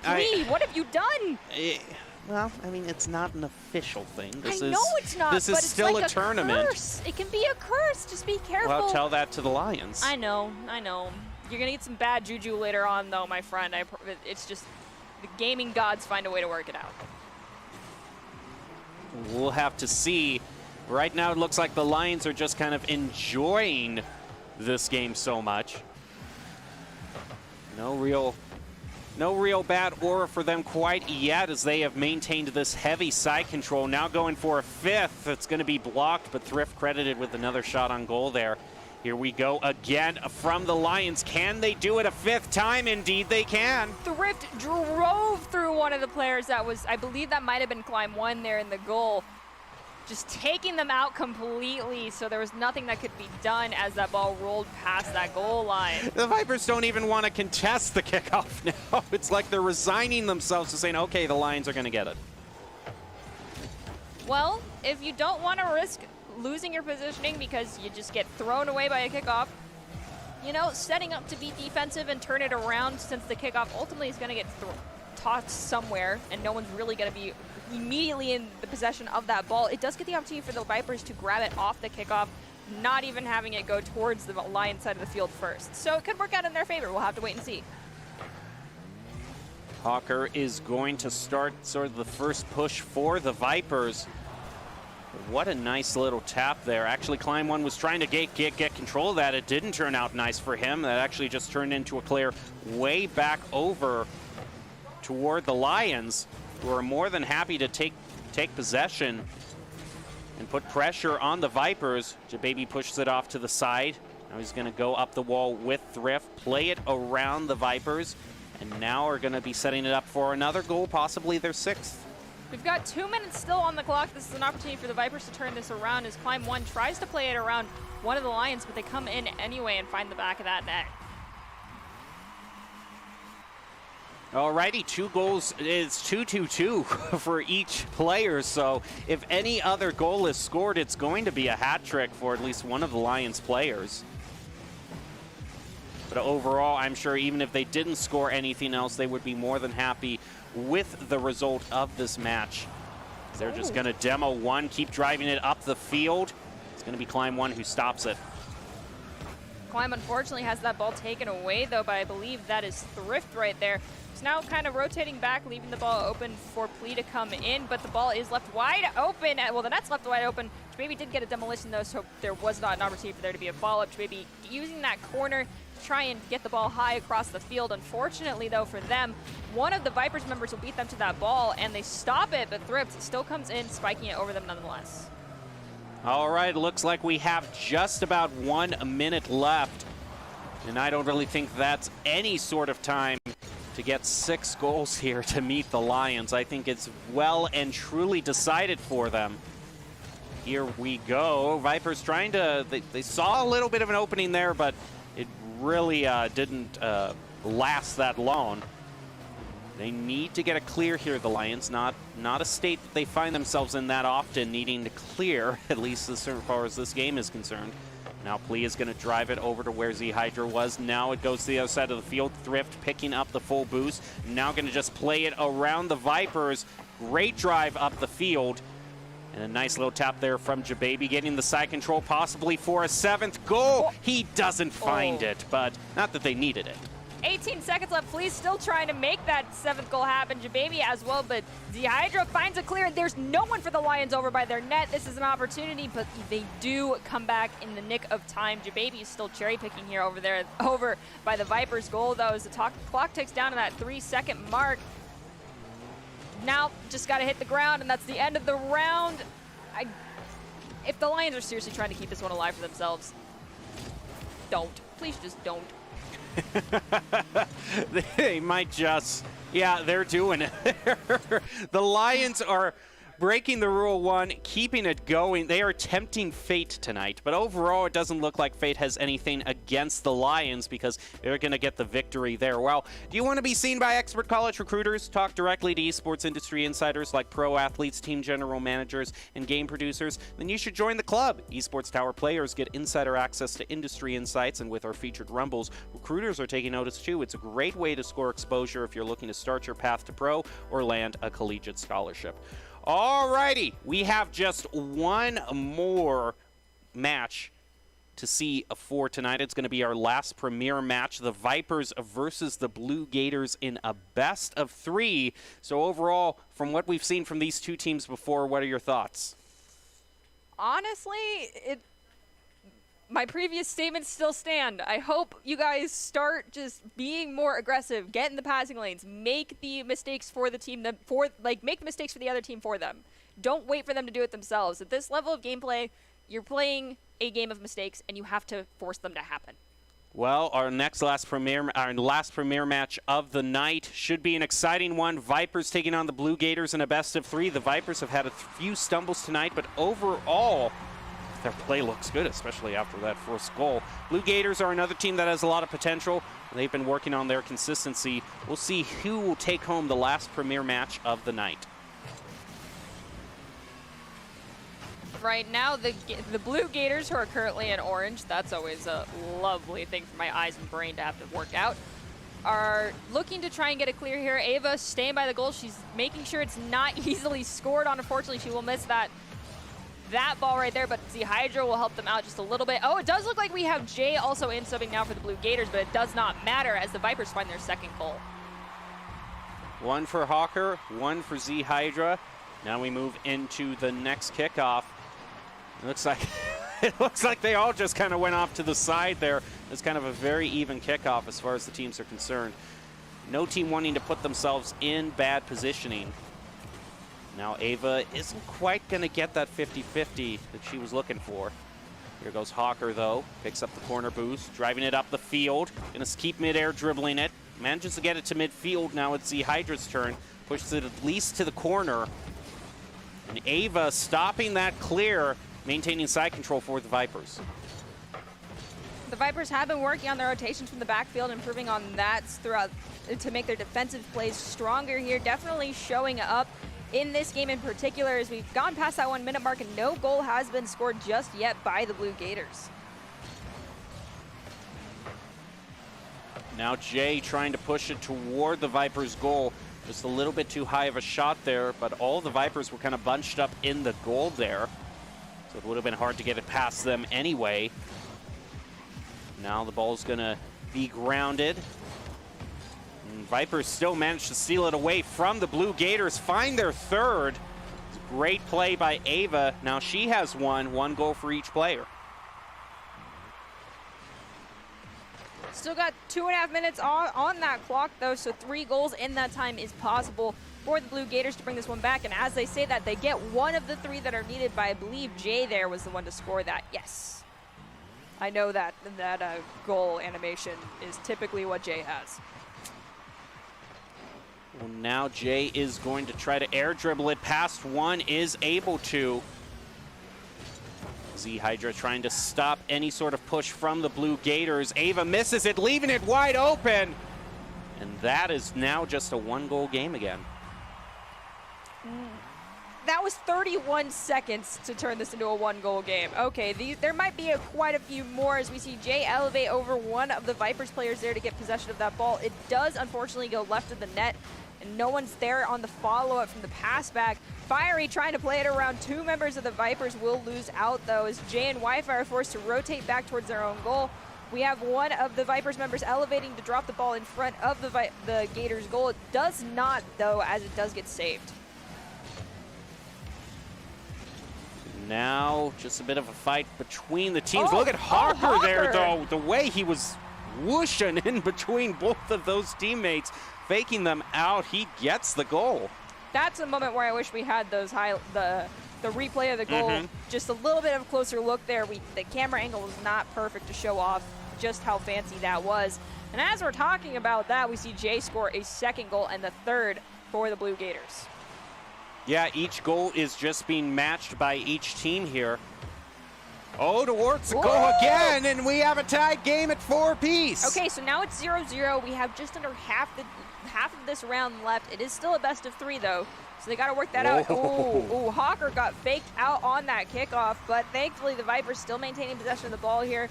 Speaker 2: Plea, what have you done?
Speaker 1: Well, I mean, it's not an official thing.
Speaker 2: I know it's not,
Speaker 1: this is
Speaker 2: but it's
Speaker 1: still
Speaker 2: like
Speaker 1: a tournament.
Speaker 2: Curse. It can be a curse. Just be careful.
Speaker 1: Well, tell that to the Lions.
Speaker 2: I know. You're going to get some bad juju later on, though, my friend. It's just the gaming gods find a way to work it out.
Speaker 1: We'll have to see. Right now, it looks like the Lions are just kind of enjoying this game so much. No real bad aura for them quite yet as they have maintained this heavy side control. Now going for a fifth. It's going to be blocked, but Thrift credited with another shot on goal there. Here we go again from the Lions. Can they do it a fifth time? Indeed they can.
Speaker 2: Thrift drove through one of the players that was, I believe that might have been Climb 1 there in the goal. Just taking them out completely, so there was nothing that could be done as that ball rolled past that goal line.
Speaker 1: The Vipers don't even want to contest the kickoff now. It's like they're resigning themselves to saying, okay, the Lions are going to get it.
Speaker 2: Well, if you don't want to risk losing your positioning because you just get thrown away by a kickoff, setting up to be defensive and turn it around since the kickoff ultimately is going to get tossed somewhere and no one's really going to be immediately in the possession of that ball. It does get the opportunity for the Vipers to grab it off the kickoff, not even having it go towards the Lion side of the field first. So it could work out in their favor. We'll have to wait and see.
Speaker 1: Hawker is going to start sort of the first push for the Vipers. What a nice little tap there. Actually, Climb 1 was trying to get control of that. It didn't turn out nice for him. That actually just turned into a clear way back over toward the Lions, who are more than happy to take possession and put pressure on the Vipers. Jababy pushes it off to the side. Now he's going to go up the wall with Thrift, play it around the Vipers, and now are going to be setting it up for another goal, possibly their 6th.
Speaker 2: We've got 2 minutes still on the clock. This is an opportunity for the Vipers to turn this around as Climb 1 tries to play it around one of the Lions, but they come in anyway and find the back of that net.
Speaker 1: Alrighty, 2 goals is 2-2-2 for each player, so if any other goal is scored, it's going to be a hat trick for at least one of the Lions players. But overall, I'm sure even if they didn't score anything else, they would be more than happy with the result of this match. They're just going to demo one, keep driving it up the field. It's going to be Climb 1 who stops it.
Speaker 2: Climb unfortunately has that ball taken away though, but I believe that is Thrift right there. He's now kind of rotating back, leaving the ball open for Plea to come in, but the ball is left wide open. Well, the net's left wide open. Jababy did get a demolition though, so there was not an opportunity for there to be a follow-up. Jababy using that corner to try and get the ball high across the field. Unfortunately though for them, one of the Vipers members will beat them to that ball and they stop it, but Thrift still comes in, spiking it over them nonetheless.
Speaker 1: All right, looks like we have just about 1 minute left. And I don't really think that's any sort of time to get 6 goals here to meet the Lions. I think it's well and truly decided for them. Here we go. Vipers trying to, they saw a little bit of an opening there, but it really didn't last that long. They need to get a clear here, the Lions. Not a state that they find themselves in that often, needing to clear, at least as far as this game is concerned. Now Plea is going to drive it over to where Z Hydra was. Now it goes to the other side of the field. Thrift picking up the full boost. Now going to just play it around the Vipers. Great drive up the field. And a nice little tap there from Jababy, getting the side control possibly for a 7th goal. He doesn't find it, but not that they needed it.
Speaker 2: 18 seconds left. Flea's still trying to make that 7th goal happen. Jababy as well, but Z Hydra finds a clear. There's no one for the Lions over by their net. This is an opportunity, but they do come back in the nick of time. Jababy is still cherry picking here over by the Vipers goal, though, as the clock ticks down to that 3-second mark. Now just got to hit the ground, and that's the end of the round. If the Lions are seriously trying to keep this one alive for themselves, don't. Please just don't.
Speaker 1: They might just, yeah, they're doing it. The Lions are breaking the rule 1, keeping it going. They are tempting fate tonight, but overall it doesn't look like fate has anything against the Lions because they're going to get the victory there. Well, do you want to be seen by expert college recruiters, talk directly to esports industry insiders like pro athletes, team general managers, and game producers? Then you should join the club. Esports Tower players get insider access to industry insights, and with our featured Rumbles, recruiters are taking notice too. It's a great way to score exposure if you're looking to start your path to pro or land a collegiate scholarship. Alrighty, we have just one more match to see for tonight. It's going to be our last premier match, the Vipers versus the Blue Gators in a best of 3. So overall, from what we've seen from these two teams before, what are your thoughts?
Speaker 2: Honestly, my previous statements still stand. I hope you guys start just being more aggressive, get in the passing lanes, make the mistakes for the team, make the mistakes for the other team for them. Don't wait for them to do it themselves. At this level of gameplay, you're playing a game of mistakes, and you have to force them to happen.
Speaker 1: Well, our last premier match of the night should be an exciting one. Vipers taking on the Blue Gators in a best of 3. The Vipers have had a few stumbles tonight, but overall, their play looks good, especially after that first goal. Blue Gators are another team that has a lot of potential. They've been working on their consistency. We'll see who will take home the last premier match of the night.
Speaker 2: Right now, the Blue Gators, who are currently in orange, that's always a lovely thing for my eyes and brain to have to work out, are looking to try and get a clear here. Ava staying by the goal. She's making sure it's not easily scored on. Unfortunately, she will miss that ball right there, but Z Hydra will help them out just a little bit. Oh, it does look like we have Jay also in subbing now for the Blue Gators, but it does not matter as the Vipers find their 2nd goal.
Speaker 1: 1 for Hawker, 1 for Z Hydra. Now we move into the next kickoff. It looks like they all just kind of went off to the side there. It's kind of a very even kickoff as far as the teams are concerned. No team wanting to put themselves in bad positioning. Now Ava isn't quite going to get that 50-50 that she was looking for. Here goes Hawker, though. Picks up the corner boost, driving it up the field. Going to keep midair, dribbling it. Manages to get it to midfield. Now it's Z-Hydra's turn. Pushes it at least to the corner. And Ava stopping that clear, maintaining side control for the Vipers.
Speaker 2: The Vipers have been working on their rotations from the backfield, improving on that throughout to make their defensive plays stronger here. Definitely showing up in this game in particular as we've gone past that 1 minute mark and no goal has been scored just yet by the Blue Gators.
Speaker 1: Now Jay trying to push it toward the Vipers' goal. Just a little bit too high of a shot there, but all the Vipers were kind of bunched up in the goal there. So it would have been hard to get it past them anyway. Now the ball's gonna be grounded. And Vipers still managed to steal it away from the Blue Gators, find their third. Great play by Ava. Now she has one goal for each player.
Speaker 2: Still got 2.5 minutes on that clock, though, so 3 goals in that time is possible for the Blue Gators to bring this one back. And as they say that, they get one of the 3 that are needed, but I believe Jay there was the one to score that. Yes. I know that goal animation is typically what Jay has.
Speaker 1: Well, now Jay is going to try to air dribble it past one, is able to. Z-Hydra trying to stop any sort of push from the Blue Gators. Ava misses it, leaving it wide open. And that is now just a 1-goal game again.
Speaker 2: That was 31 seconds to turn this into a 1-goal game. Okay, there might be quite a few more as we see Jay elevate over one of the Vipers players there to get possession of that ball. It does unfortunately go left of the net, and no one's there on the follow-up from the pass back. Fiery trying to play it around 2 members of the Vipers will lose out, though, as Jay and Wi-Fi are forced to rotate back towards their own goal. We have one of the Vipers members elevating to drop the ball in front of the Gators' goal. It does not, though, as it does get saved.
Speaker 1: Now, just a bit of a fight between the teams. Look at Hawker there, though. The way he was whooshing in between both of those teammates, faking them out. He gets the goal.
Speaker 2: That's a moment where I wish we had those the replay of the goal. Just a little bit of a closer look there. The camera angle was not perfect to show off just how fancy that was. And as we're talking about that, we see Jay score a 2nd goal and the 3rd for the Blue Gators.
Speaker 1: Yeah, each goal is just being matched by each team here. Oh, towards the goal again, and we have a tied game at 4 apiece.
Speaker 2: Okay, so now it's 0-0. We have just under half of this round left. It is still a best of 3, though, so they got to work that out. Ooh, Hawker got faked out on that kickoff, but thankfully the Vipers still maintaining possession of the ball here.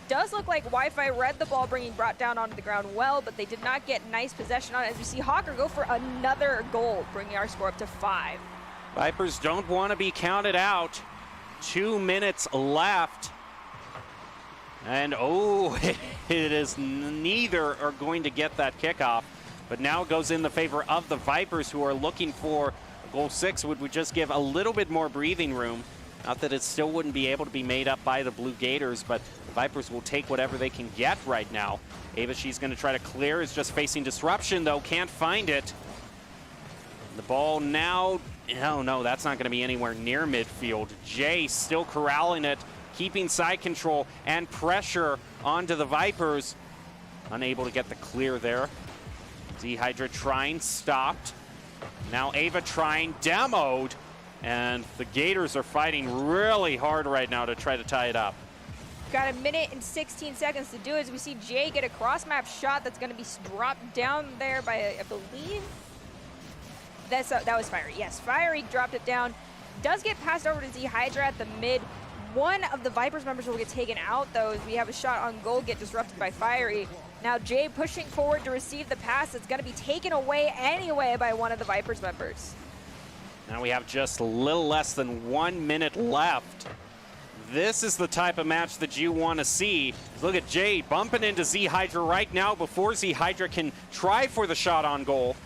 Speaker 2: Does look like Wi-Fi read the ball brought down onto the ground well, but they did not get nice possession on it as we see Hawker go for another goal, bringing our score up to 5.
Speaker 1: Vipers don't want to be counted out. 2 minutes left. And it is neither are going to get that kickoff, but now it goes in the favor of the Vipers, who are looking for goal 6. Would just give a little bit more breathing room. Not that it still wouldn't be able to be made up by the Blue Gators, but the Vipers will take whatever they can get right now. Ava, she's going to try to clear, is just facing disruption, though. Can't find it. The ball now, oh no, that's not going to be anywhere near midfield. Jay still corralling it, keeping side control and pressure onto the Vipers. Unable to get the clear there. Z-Hydra trying, stopped. Now Ava trying, demoed. And the Gators are fighting really hard right now to try to tie it up.
Speaker 2: Got 1 minute and 16 seconds to do it as we see Jay get a cross-map shot that's going to be dropped down there by, I believe, that was Fiery. Yes, Fiery dropped it down. Does get passed over to Z-Hydra at the mid. One of the Vipers members will get taken out, though, as we have a shot on goal get disrupted by Fiery. Now Jay pushing forward to receive the pass. It's going to be taken away anyway by one of the Vipers members.
Speaker 1: Now we have just a little less than 1 minute left. This is the type of match that you want to see. Look at Jay bumping into Z-Hydra right now before Z-Hydra can try for the shot on goal.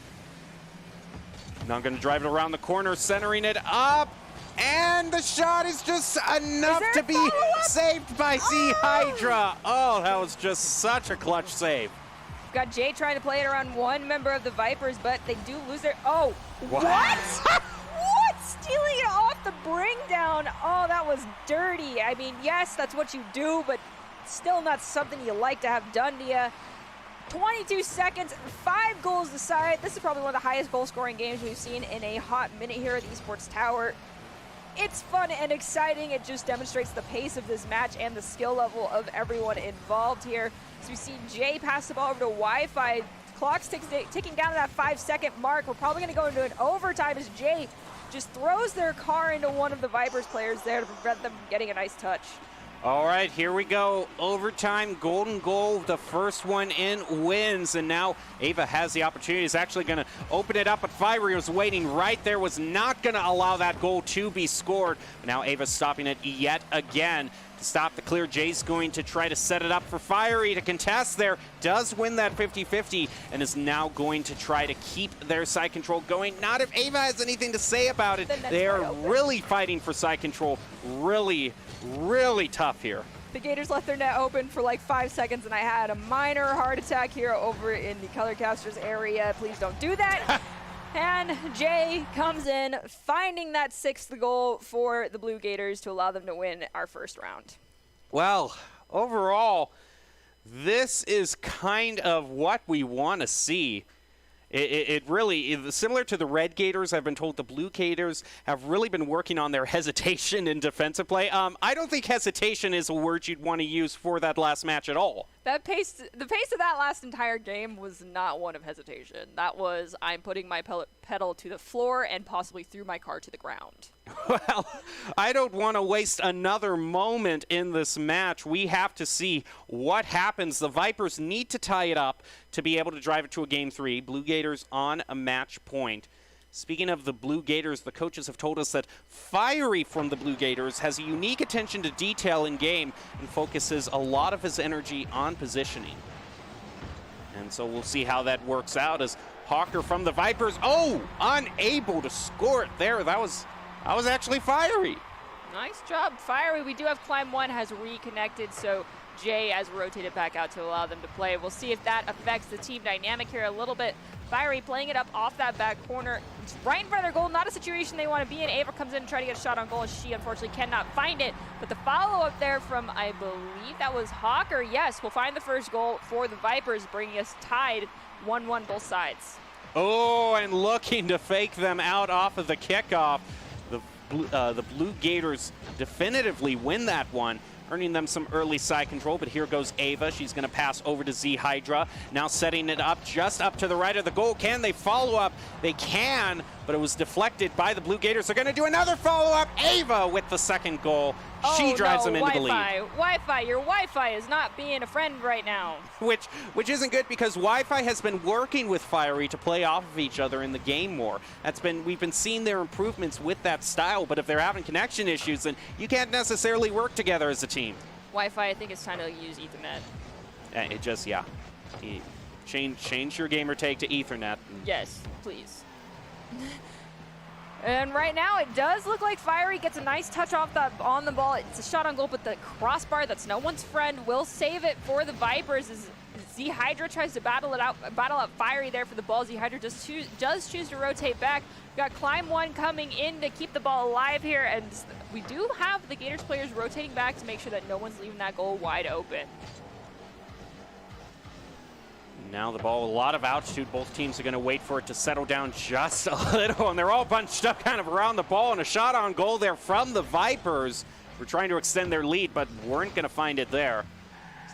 Speaker 1: Now I'm going to drive it around the corner, centering it up. And the shot is just enough to be saved by Z-Hydra. Oh, that was just such a clutch save.
Speaker 2: We've got Jay trying to play it around one member of the Vipers, but they do lose their... Oh, what? What? Stealing it off the bring down. Oh, that was dirty. I mean, yes, that's what you do, but still not something you like to have done to you. 22 seconds, 5 goals decided. This is probably one of the highest goal-scoring games we've seen in a hot minute here at the Esports Tower. It's fun and exciting. It just demonstrates the pace of this match and the skill level of everyone involved here. So we see Jay pass the ball over to Wi-Fi. Clock's ticking down to that 5-second mark. We're probably going to go into an overtime as Jay just throws their car into one of the Vipers players there to prevent them from getting a nice touch.
Speaker 1: All right, here we go. Overtime, golden goal. The first one in wins. And now Ava has the opportunity. Is actually going to open it up, but Fiery was waiting right there. Was not going to allow that goal to be scored. Now Ava's stopping it yet again. To stop the clear, Jay's going to try to set it up for Fiery to contest there. Does win that 50-50 and is now going to try to keep their side control going. Not if Ava has anything to say about it. They are really fighting for side control. Really tough here.
Speaker 2: The Gators left their net open for like 5 seconds, and I had a minor heart attack here over in the Colorcasters area. Please don't do that. And Jay comes in, finding that 6th goal for the Blue Gators to allow them to win our first round.
Speaker 1: Well, overall, this is kind of what we want to see. It really is similar to the Red Gators. I've been told the Blue Gators have really been working on their hesitation in defensive play. I don't think hesitation is a word you'd want to use for that last match at all.
Speaker 2: The pace of that last entire game was not one of hesitation. That was, I'm putting my pedal to the floor and possibly threw my car to the ground.
Speaker 1: Well, I don't want to waste another moment in this match. We have to see what happens. The Vipers need to tie it up to be able to drive it to a Game 3. Blue Gators on a match point. Speaking of the Blue Gators, the coaches have told us that Fiery from the Blue Gators has a unique attention to detail in game and focuses a lot of his energy on positioning. And so we'll see how that works out as Hawker from the Vipers, unable to score it there. That was actually Fiery.
Speaker 2: Nice job, Fiery. We do have Climb 1 has reconnected, so Jay has rotated back out to allow them to play. We'll see if that affects the team dynamic here a little bit. Fiery playing it up off that back corner. It's right in front of their goal, not a situation they want to be in. Ava comes in and tries to get a shot on goal. She unfortunately cannot find it. But the follow-up there from, I believe that was Hawker. Yes, we'll find the first goal for the Vipers, bringing us tied 1-1 both sides.
Speaker 1: Oh, and looking to fake them out off of the kickoff. The Blue Gators definitively win that one, earning them some early side control. But here goes Ava. She's going to pass over to Z Hydra. Now setting it up just up to the right of the goal. Can they follow up? They can, but it was deflected by the Blue Gators. They're going to do another follow-up. Ava with the second goal. She drives them into the lead.
Speaker 2: Wi-Fi, your Wi-Fi is not being a friend right now.
Speaker 1: Which isn't good because Wi-Fi has been working with Fiery to play off of each other in the game more. We've been seeing their improvements with that style, but if they're having connection issues, then you can't necessarily work together as a team.
Speaker 2: Wi-Fi, I think it's time to use Ethernet.
Speaker 1: Change your gamer tag to Ethernet.
Speaker 2: Yes, please. And right now, it does look like Fiery gets a nice touch off on the ball. It's a shot on goal, but the crossbar, that's no one's friend, will save it for the Vipers as Z Hydra tries to battle out Fiery there for the ball. Z Hydra does choose to rotate back. We've got Climb 1 coming in to keep the ball alive here, and we do have the Gators players rotating back to make sure that no one's leaving that goal wide open.
Speaker 1: Now the ball, a lot of altitude. Both teams are going to wait for it to settle down just a little, and they're all bunched up kind of around the ball, and a shot on goal there from the Vipers. We're trying to extend their lead, but weren't going to find it there.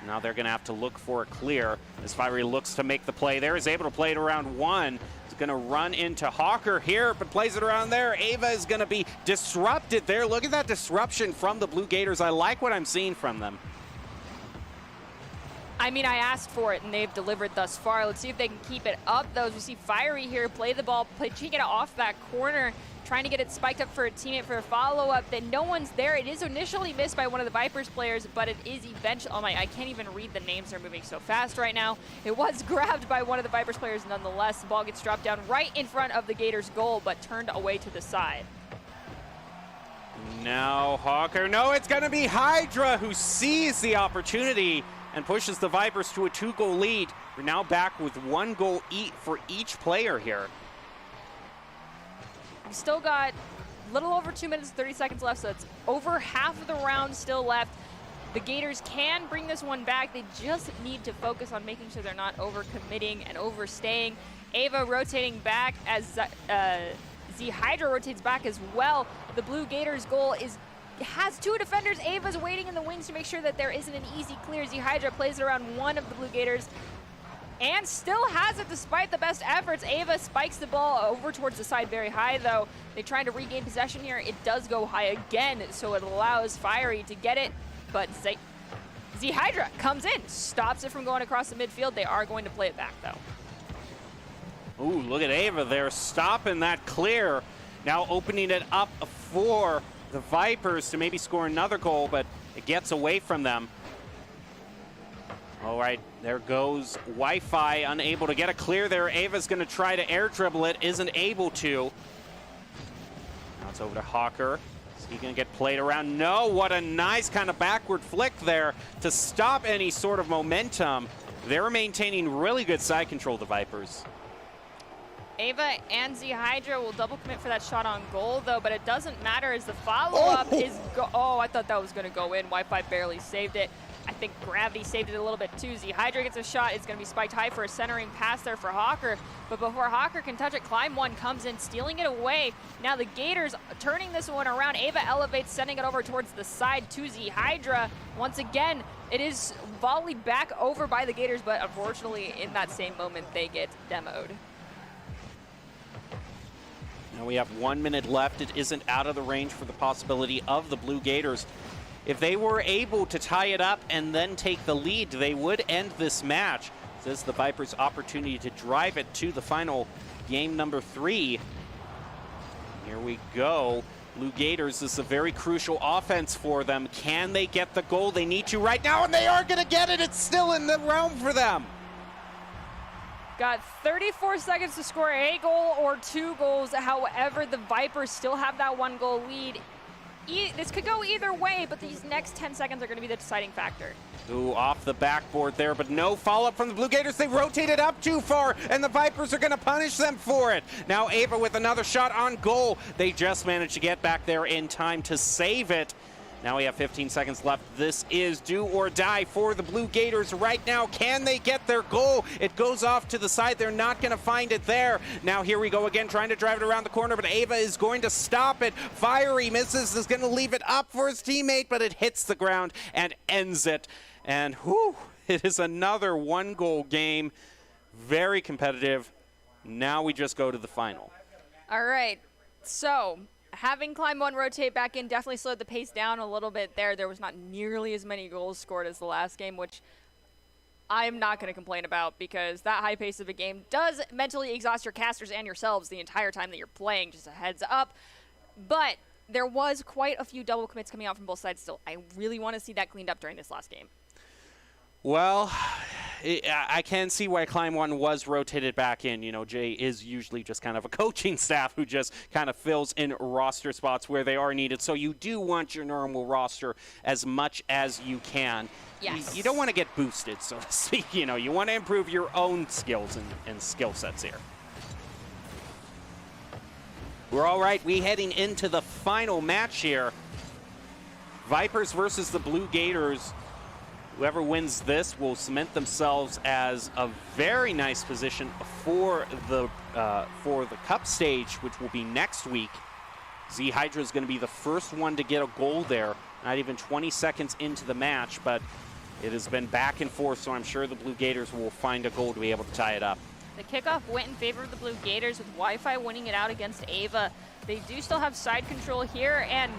Speaker 1: So now they're going to have to look for it clear as Fiery looks to make the play there. Is able to play it around one. He's going to run into Hawker here, but plays it around there. Ava is going to be disrupted there. Look at that disruption from the Blue Gators. I like what I'm seeing from them.
Speaker 2: I mean, I asked for it, and they've delivered thus far. Let's see if they can keep it up, though. As we see Fiery here play the ball, take it off that corner, trying to get it spiked up for a teammate for a follow-up. Then no one's there. It is initially missed by one of the Vipers players, but it is eventually... Oh, my, I can't even read the names. They're moving so fast right now. It was grabbed by one of the Vipers players nonetheless. The ball gets dropped down right in front of the Gators' goal, but turned away to the side.
Speaker 1: Now Hawker. No, it's going to be Hydra who sees the opportunity and pushes the Vipers to a 2-goal lead. We're now back with 1 goal for each player here.
Speaker 2: We've still got a little over 2 minutes and 30 seconds left, so it's over half of the round still left. The Gators can bring this one back. They just need to focus on making sure they're not overcommitting and overstaying. Ava rotating back as Z Hydra rotates back as well. The Blue Gators goal has 2 defenders. Ava's waiting in the wings to make sure that there isn't an easy clear. Z Hydra plays it around one of the Blue Gators and still has it despite the best efforts. Ava spikes the ball over towards the side very high, though. They're trying to regain possession here. It does go high again, so it allows Fiery to get it, but Z Hydra comes in, stops it from going across the midfield. They are going to play it back, though.
Speaker 1: Ooh, look at Ava there, stopping that clear. Now opening it up for the Vipers to maybe score another goal, but it gets away from them. All right, there goes Wi-Fi, unable to get a clear there. Ava's going to try to air dribble it, isn't able to. Now it's over to Hawker. Is he going to get played around? No, what a nice kind of backward flick there to stop any sort of momentum. They're maintaining really good side control, the Vipers.
Speaker 2: Ava and Z Hydra will double commit for that shot on goal, though, but it doesn't matter as the follow-up is oh, I thought that was going to go in. Wi-Fi barely saved it. I think Gravity saved it a little bit too. Z Hydra gets a shot. It's going to be spiked high for a centering pass there for Hawker. But before Hawker can touch it, Climb One comes in, stealing it away. Now the Gators turning this one around. Ava elevates, sending it over towards the side to Z Hydra. Once again, it is volleyed back over by the Gators, but unfortunately in that same moment they get demoed.
Speaker 1: Now we have 1 minute left. It isn't out of the range for the possibility of the Blue Gators. If they were able to tie it up and then take the lead, they would end this match. This is the Vipers' opportunity to drive it to the final game number 3. Here we go. Blue Gators, this is a very crucial offense for them. Can they get the goal they need to right now? And they are going to get it. It's still in the realm for them.
Speaker 2: Got 34 seconds to score a goal or 2 goals. However, the Vipers still have that 1 goal lead. This could go either way, but these next 10 seconds are going to be the deciding factor.
Speaker 1: Ooh, off the backboard there, but no follow-up from the Blue Gators. They rotated up too far, and the Vipers are going to punish them for it. Now Ava with another shot on goal. They just managed to get back there in time to save it. Now we have 15 seconds left. This is do or die for the Blue Gators right now. Can they get their goal? It goes off to the side. They're not going to find it there. Now here we go again, trying to drive it around the corner, but Ava is going to stop it. Fiery misses, is going to leave it up for his teammate, but it hits the ground and ends it. And whew, it is another 1-goal game. Very competitive. Now we just go to the final.
Speaker 2: All right, so having Climb One rotate back in definitely slowed the pace down a little bit there. There was not nearly as many goals scored as the last game, which I'm not going to complain about because that high pace of a game does mentally exhaust your casters and yourselves the entire time that you're playing, just a heads up. But there was quite a few double commits coming out from both sides still. I really want to see that cleaned up during this last game.
Speaker 1: Well, I can see why Climb One was rotated back in. You know, Jay is usually just kind of a coaching staff who just kind of fills in roster spots where they are needed. So you do want your normal roster as much as you can.
Speaker 2: Yes.
Speaker 1: You don't want to get boosted, so to speak. You know, you want to improve your own skills and skill sets here. We're all right. We heading into the final match here. Vipers versus the Blue Gators. Whoever wins this will cement themselves as a very nice position for the cup stage, which will be next week. Z Hydra is going to be the first one to get a goal there. Not even 20 seconds into the match, but it has been back and forth, so I'm sure the Blue Gators will find a goal to be able to tie it up.
Speaker 2: The kickoff went in favor of the Blue Gators with Wi-Fi winning it out against Ava. They do still have side control here, and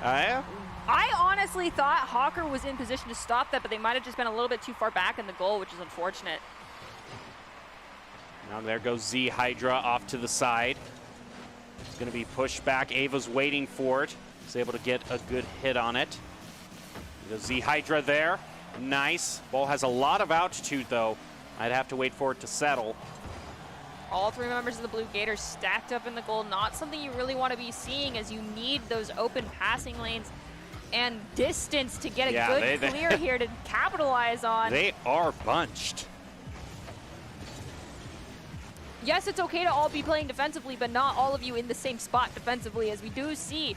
Speaker 1: Yeah?
Speaker 2: I honestly thought Hawker was in position to stop that, but they might have just been a little bit too far back in the goal, which is unfortunate.
Speaker 1: Now there goes Z Hydra off to the side. It's going to be pushed back. Ava's waiting for it. He's able to get a good hit on it. There's Z Hydra there. Nice. Ball has a lot of altitude, though. I'd have to wait for it to settle.
Speaker 2: All 3 members of the Blue Gators stacked up in the goal. Not something you really want to be seeing, as you need those open passing lanes. and distance to get a
Speaker 1: Yeah,
Speaker 2: good clear here to capitalize on.
Speaker 1: They are bunched.
Speaker 2: Yes, it's okay to all be playing defensively, but not all of you in the same spot defensively, as we do see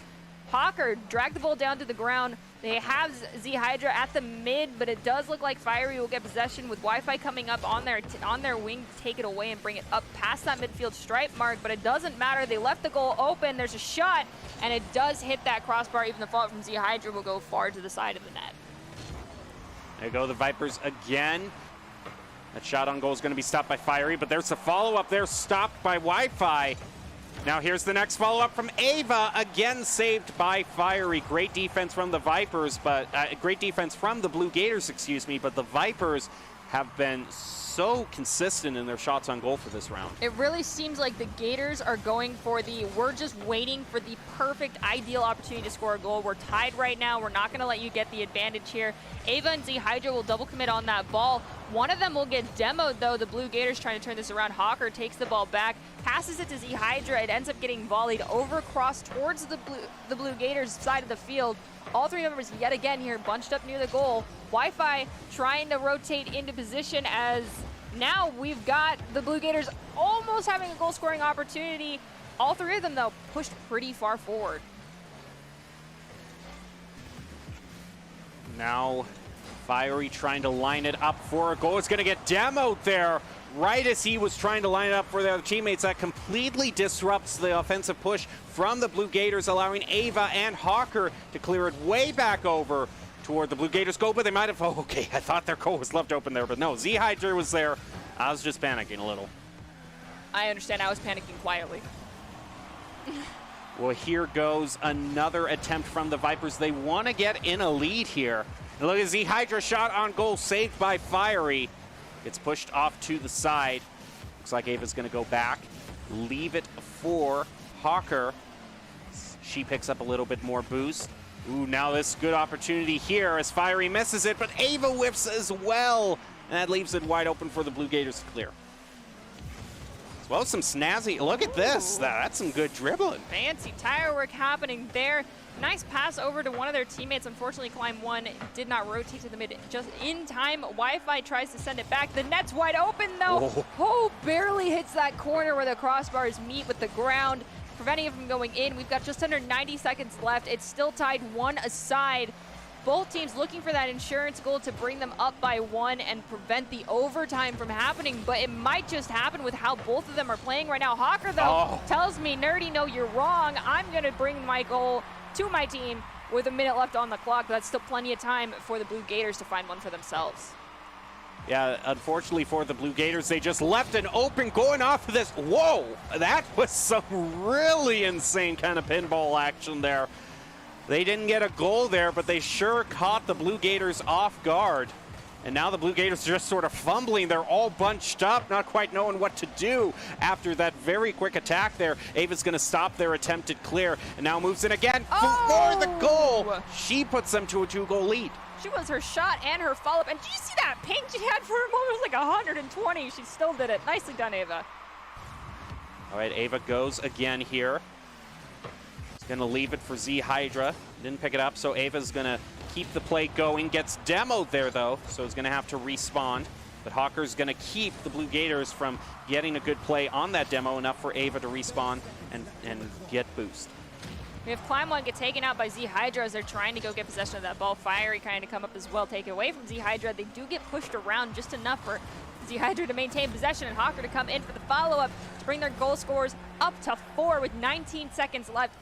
Speaker 2: Hawker drag the ball down to the ground. They have Z Hydra at the mid, but it does look like Fiery will get possession with Wi-Fi coming up on their wing to take it away and bring it up past that midfield stripe mark, but it doesn't matter. They left the goal open. There's a shot, and it does hit that crossbar. Even the fault from Z Hydra will go far to the side of the net.
Speaker 1: There go the Vipers again. That shot on goal is going to be stopped by Fiery, but there's a follow-up there stopped by Wi-Fi. Now here's the next follow-up from Ava, again saved by Fiery. Great defense from the Vipers, but great defense from the Blue Gators, excuse me, but the Vipers have been so consistent in their shots on goal for this round.
Speaker 2: It really seems like the Gators are going for we're just waiting for the perfect, ideal opportunity to score a goal. We're tied right now. We're not going to let you get the advantage here. Ava and Z Hydra will double commit on that ball. One of them will get demoed, though. The Blue Gators trying to turn this around. Hawker takes the ball back, passes it to Z Hydra. It ends up getting volleyed over cross towards the Blue Gators side of the field. All three members yet again here bunched up near the goal. Wi-Fi trying to rotate into position, as now we've got the Blue Gators almost having a goal-scoring opportunity. All three of them, though, pushed pretty far forward.
Speaker 1: Now Fiery trying to line it up for a goal. It's going to get demoed there right as he was trying to line it up for the other teammates. That completely disrupts the offensive push from the Blue Gators, allowing Ava and Hawker to clear it way back over toward the Blue Gators goal, but they might have, oh, okay, I thought their goal was left open there, but no, Z Hydra was there. I was just panicking a little.
Speaker 2: I understand. I was panicking quietly.
Speaker 1: Well, here goes another attempt from the Vipers. They want to get in a lead here. And look at Z Hydra shot on goal, saved by Fiery. It's pushed off to the side. Looks like Ava's going to go back, leave it for Hawker. She picks up a little bit more boost. Ooh, now this good opportunity here as Fiery misses it, but Ava whiffs as well. And that leaves it wide open for the Blue Gators to clear. As well as some snazzy, look at this. That's some good dribbling.
Speaker 2: Fancy tire work happening there. Nice pass over to one of their teammates. Unfortunately, Climb 1 did not rotate to the mid just in time. Wi-Fi tries to send it back. The net's wide open, though. Oh, barely hits that corner where the crossbars meet with the ground, preventing it from going in. We've got just under 90 seconds left. It's still tied 1 aside. Both teams looking for that insurance goal to bring them up by 1 and prevent the overtime from happening, but it might just happen with how both of them are playing right now. Hawker, though, tells me, Nerdy, no, you're wrong. I'm going to bring my goal to my team with a minute left on the clock, but that's still plenty of time for the Blue Gators to find one for themselves.
Speaker 1: Yeah, unfortunately for the Blue Gators, they just left an open going off of this. Whoa, that was some really insane kind of pinball action there. They didn't get a goal there, but they sure caught the Blue Gators off guard. And now the Blue Gators are just sort of fumbling. They're all bunched up, not quite knowing what to do after that very quick attack there. Ava's going to stop their attempted clear and now moves in again for the goal. She puts them to a 2-goal lead.
Speaker 2: She was her shot and her follow-up. And did you see that ping she had for a moment? It was like 120. She still did it. Nicely done, Ava.
Speaker 1: All right, Ava goes again here. Going to leave it for Z Hydra. Didn't pick it up, so Ava's going to keep the play going. Gets demoed there, though, so he's going to have to respawn. But Hawker's going to keep the Blue Gators from getting a good play on that demo, enough for Ava to respawn and get boost.
Speaker 2: We have Climb 1 get taken out by Z Hydra as they're trying to go get possession of that ball. Fiery kind of come up as well, take it away from Z Hydra. They do get pushed around just enough for Z Hydra to maintain possession and Hawker to come in for the follow-up to bring their goal scores up to 4 with 19 seconds left.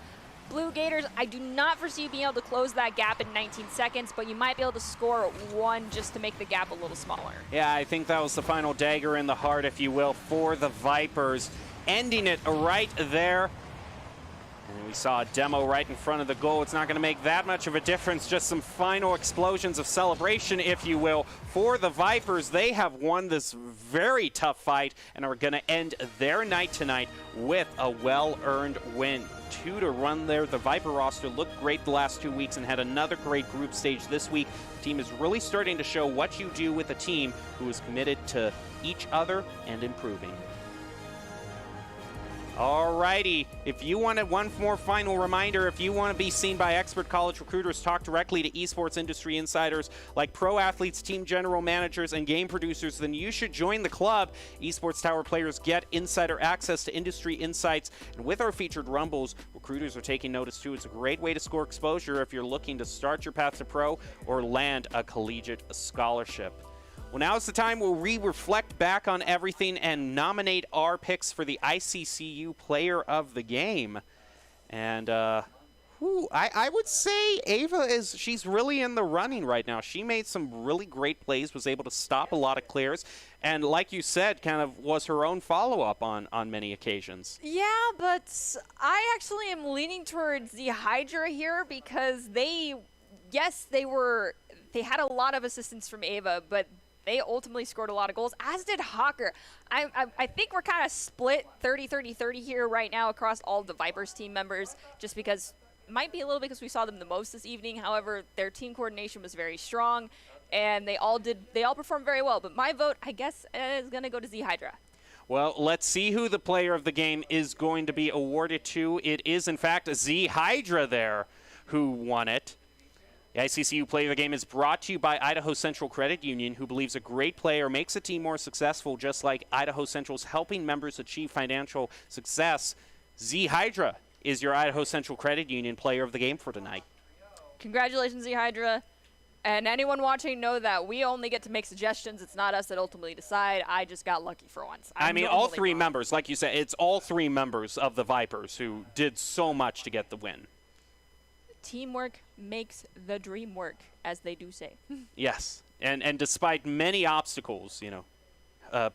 Speaker 2: Blue Gators, I do not foresee you being able to close that gap in 19 seconds, but you might be able to score 1 just to make the gap a little smaller.
Speaker 1: Yeah, I think that was the final dagger in the heart, if you will, for the Vipers, ending it right there. And we saw a demo right in front of the goal. It's not going to make that much of a difference, just some final explosions of celebration, if you will, for the Vipers. They have won this very tough fight and are going to end their night tonight with a well-earned win. 2 to run there. The Viper roster looked great the last 2 weeks and had another great group stage this week. The team is really starting to show what you do with a team who is committed to each other and improving. Alrighty, if you wanted one more final reminder, if you want to be seen by expert college recruiters, talk directly to esports industry insiders like pro athletes, team general managers, and game producers, then you should join the club. Esports Tower players get insider access to industry insights, and with our featured Rumbles, recruiters are taking notice too. It's a great way to score exposure if you're looking to start your path to pro or land a collegiate scholarship. Well, now is the time where we reflect back on everything and nominate our picks for the ICCU Player of the Game. And I would say Ava she's really in the running right now. She made some really great plays, was able to stop a lot of clears, and like you said, kind of was her own follow-up on many occasions.
Speaker 2: Yeah, but I actually am leaning towards the Hydra here because they had a lot of assistance from Ava, but they ultimately scored a lot of goals, as did Hawker. I think we're kind of split 30-30-30 here right now across all of the Vipers team members, just because, might be a little bit because we saw them the most this evening. However, their team coordination was very strong, and they all performed very well. But my vote, I guess, is going to go to Z Hydra.
Speaker 1: Well, let's see who the player of the game is going to be awarded to. It is, in fact, Z Hydra there who won it. The ICCU Player of the Game is brought to you by Idaho Central Credit Union, who believes a great player makes a team more successful, just like Idaho Central's helping members achieve financial success. Z Hydra is your Idaho Central Credit Union Player of the Game for tonight.
Speaker 2: Congratulations, Z Hydra. And anyone watching know that we only get to make suggestions. It's not us that ultimately decide. I just got lucky for once.
Speaker 1: I mean, all three members, like you said, it's all three members of the Vipers who did so much to get the win.
Speaker 2: Teamwork makes the dream work, as they do say.
Speaker 1: Yes, and despite many obstacles,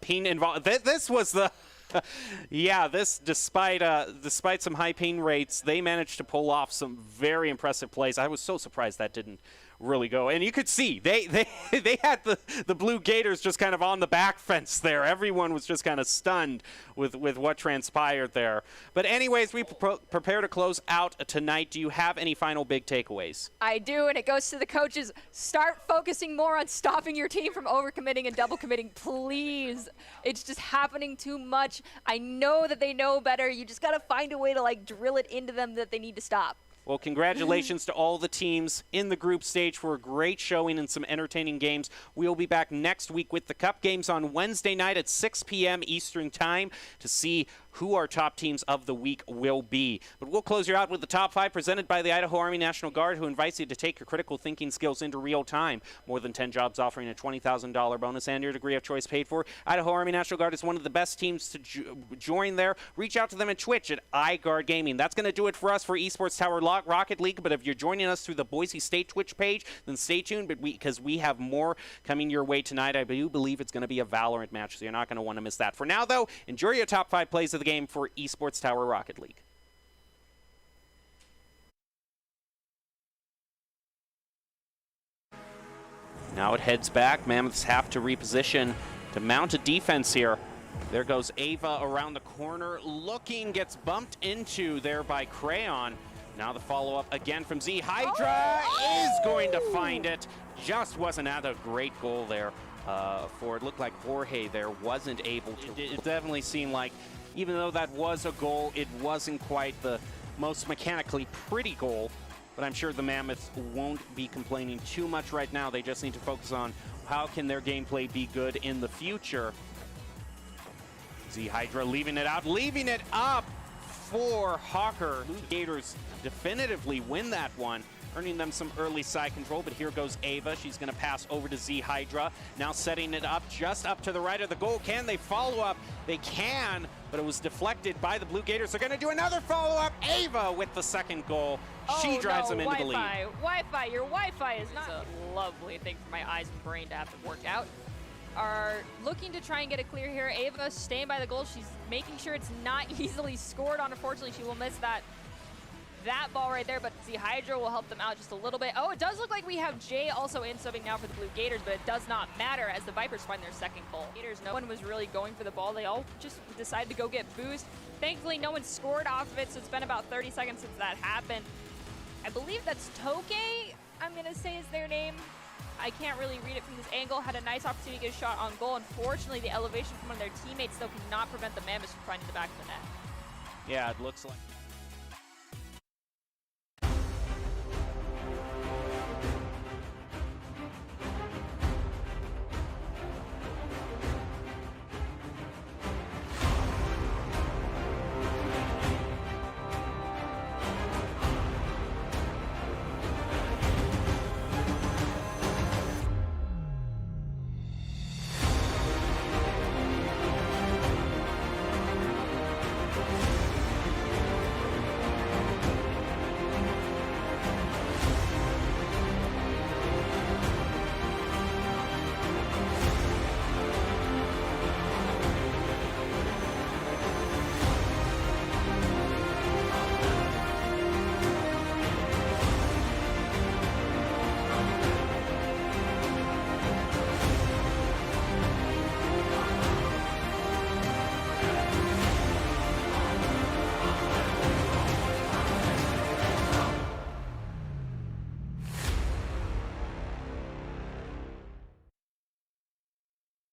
Speaker 1: pain involved. This was the, despite some high pain rates, they managed to pull off some very impressive plays. I was so surprised that didn't really go. And you could see they had the Blue Gators just kind of on the back fence there. Everyone was just kind of stunned with what transpired there. But anyways, we prepare to close out tonight. Do you have any final big takeaways?
Speaker 2: I do, and it goes to the coaches. Start focusing more on stopping your team from overcommitting and double committing, please. It's just happening too much. I know that they know better. You just got to find a way to drill it into them that they need to stop.
Speaker 1: Well, congratulations to all the teams in the group stage for a great showing and some entertaining games. We'll be back next week with the Cup games on Wednesday night at 6 p.m. Eastern Time to see who our top teams of the week will be. But we'll close you out with the top 5 presented by the Idaho Army National Guard, who invites you to take your critical thinking skills into real time. More than 10 jobs offering a $20,000 bonus and your degree of choice paid for. Idaho Army National Guard is one of the best teams to join there. Reach out to them at Twitch at iGuard Gaming. That's going to do it for us for Esports Tower Rocket League. But if you're joining us through the Boise State Twitch page, then stay tuned because we have more coming your way tonight. I do believe it's going to be a Valorant match, so you're not going to want to miss that. For now, though, enjoy your top 5 plays of the game for Esports Tower Rocket League. Now it heads back. Mammoths have to reposition to mount a defense here. There goes Ava around the corner, looking, gets bumped into there by Crayon. Now the follow-up again from Z Hydra is going to find it. Just wasn't at a great goal there for it. Looked like Jorge there wasn't able to. It definitely seemed like, even though that was a goal, it wasn't quite the most mechanically pretty goal. But I'm sure the Mammoths won't be complaining too much right now. They just need to focus on how can their gameplay be good in the future. Z Hydra leaving it out, leaving it up for Hawker. Blue Gators definitively win that one, earning them some early side control. But here goes Ava. She's going to pass over to Z Hydra. Now setting it up just up to the right of the goal. Can they follow up? They can, but it was deflected by the Blue Gators. They're going to do another follow-up. Ava with the second goal. She drives them into the lead.
Speaker 2: Wi-Fi, your Wi-Fi is not a lovely thing for my eyes and brain to have to work out. Are looking to try and get it clear here. Ava staying by the goal. She's making sure it's not easily scored on. Unfortunately, she will miss that ball right there, but Z Hydra will help them out just a little bit. Oh, it does look like we have Jay also in subbing now for the Blue Gators, but it does not matter as the Vipers find their second goal. Gators, no one was really going for the ball. They all just decided to go get boost. Thankfully, no one scored off of it, so it's been about 30 seconds since that happened. I believe that's Toke, I'm going to say is their name. I can't really read it from this angle. Had a nice opportunity to get a shot on goal. Unfortunately, the elevation from one of their teammates still cannot prevent the Mammoths from finding the back of the net.
Speaker 1: Yeah, it looks like.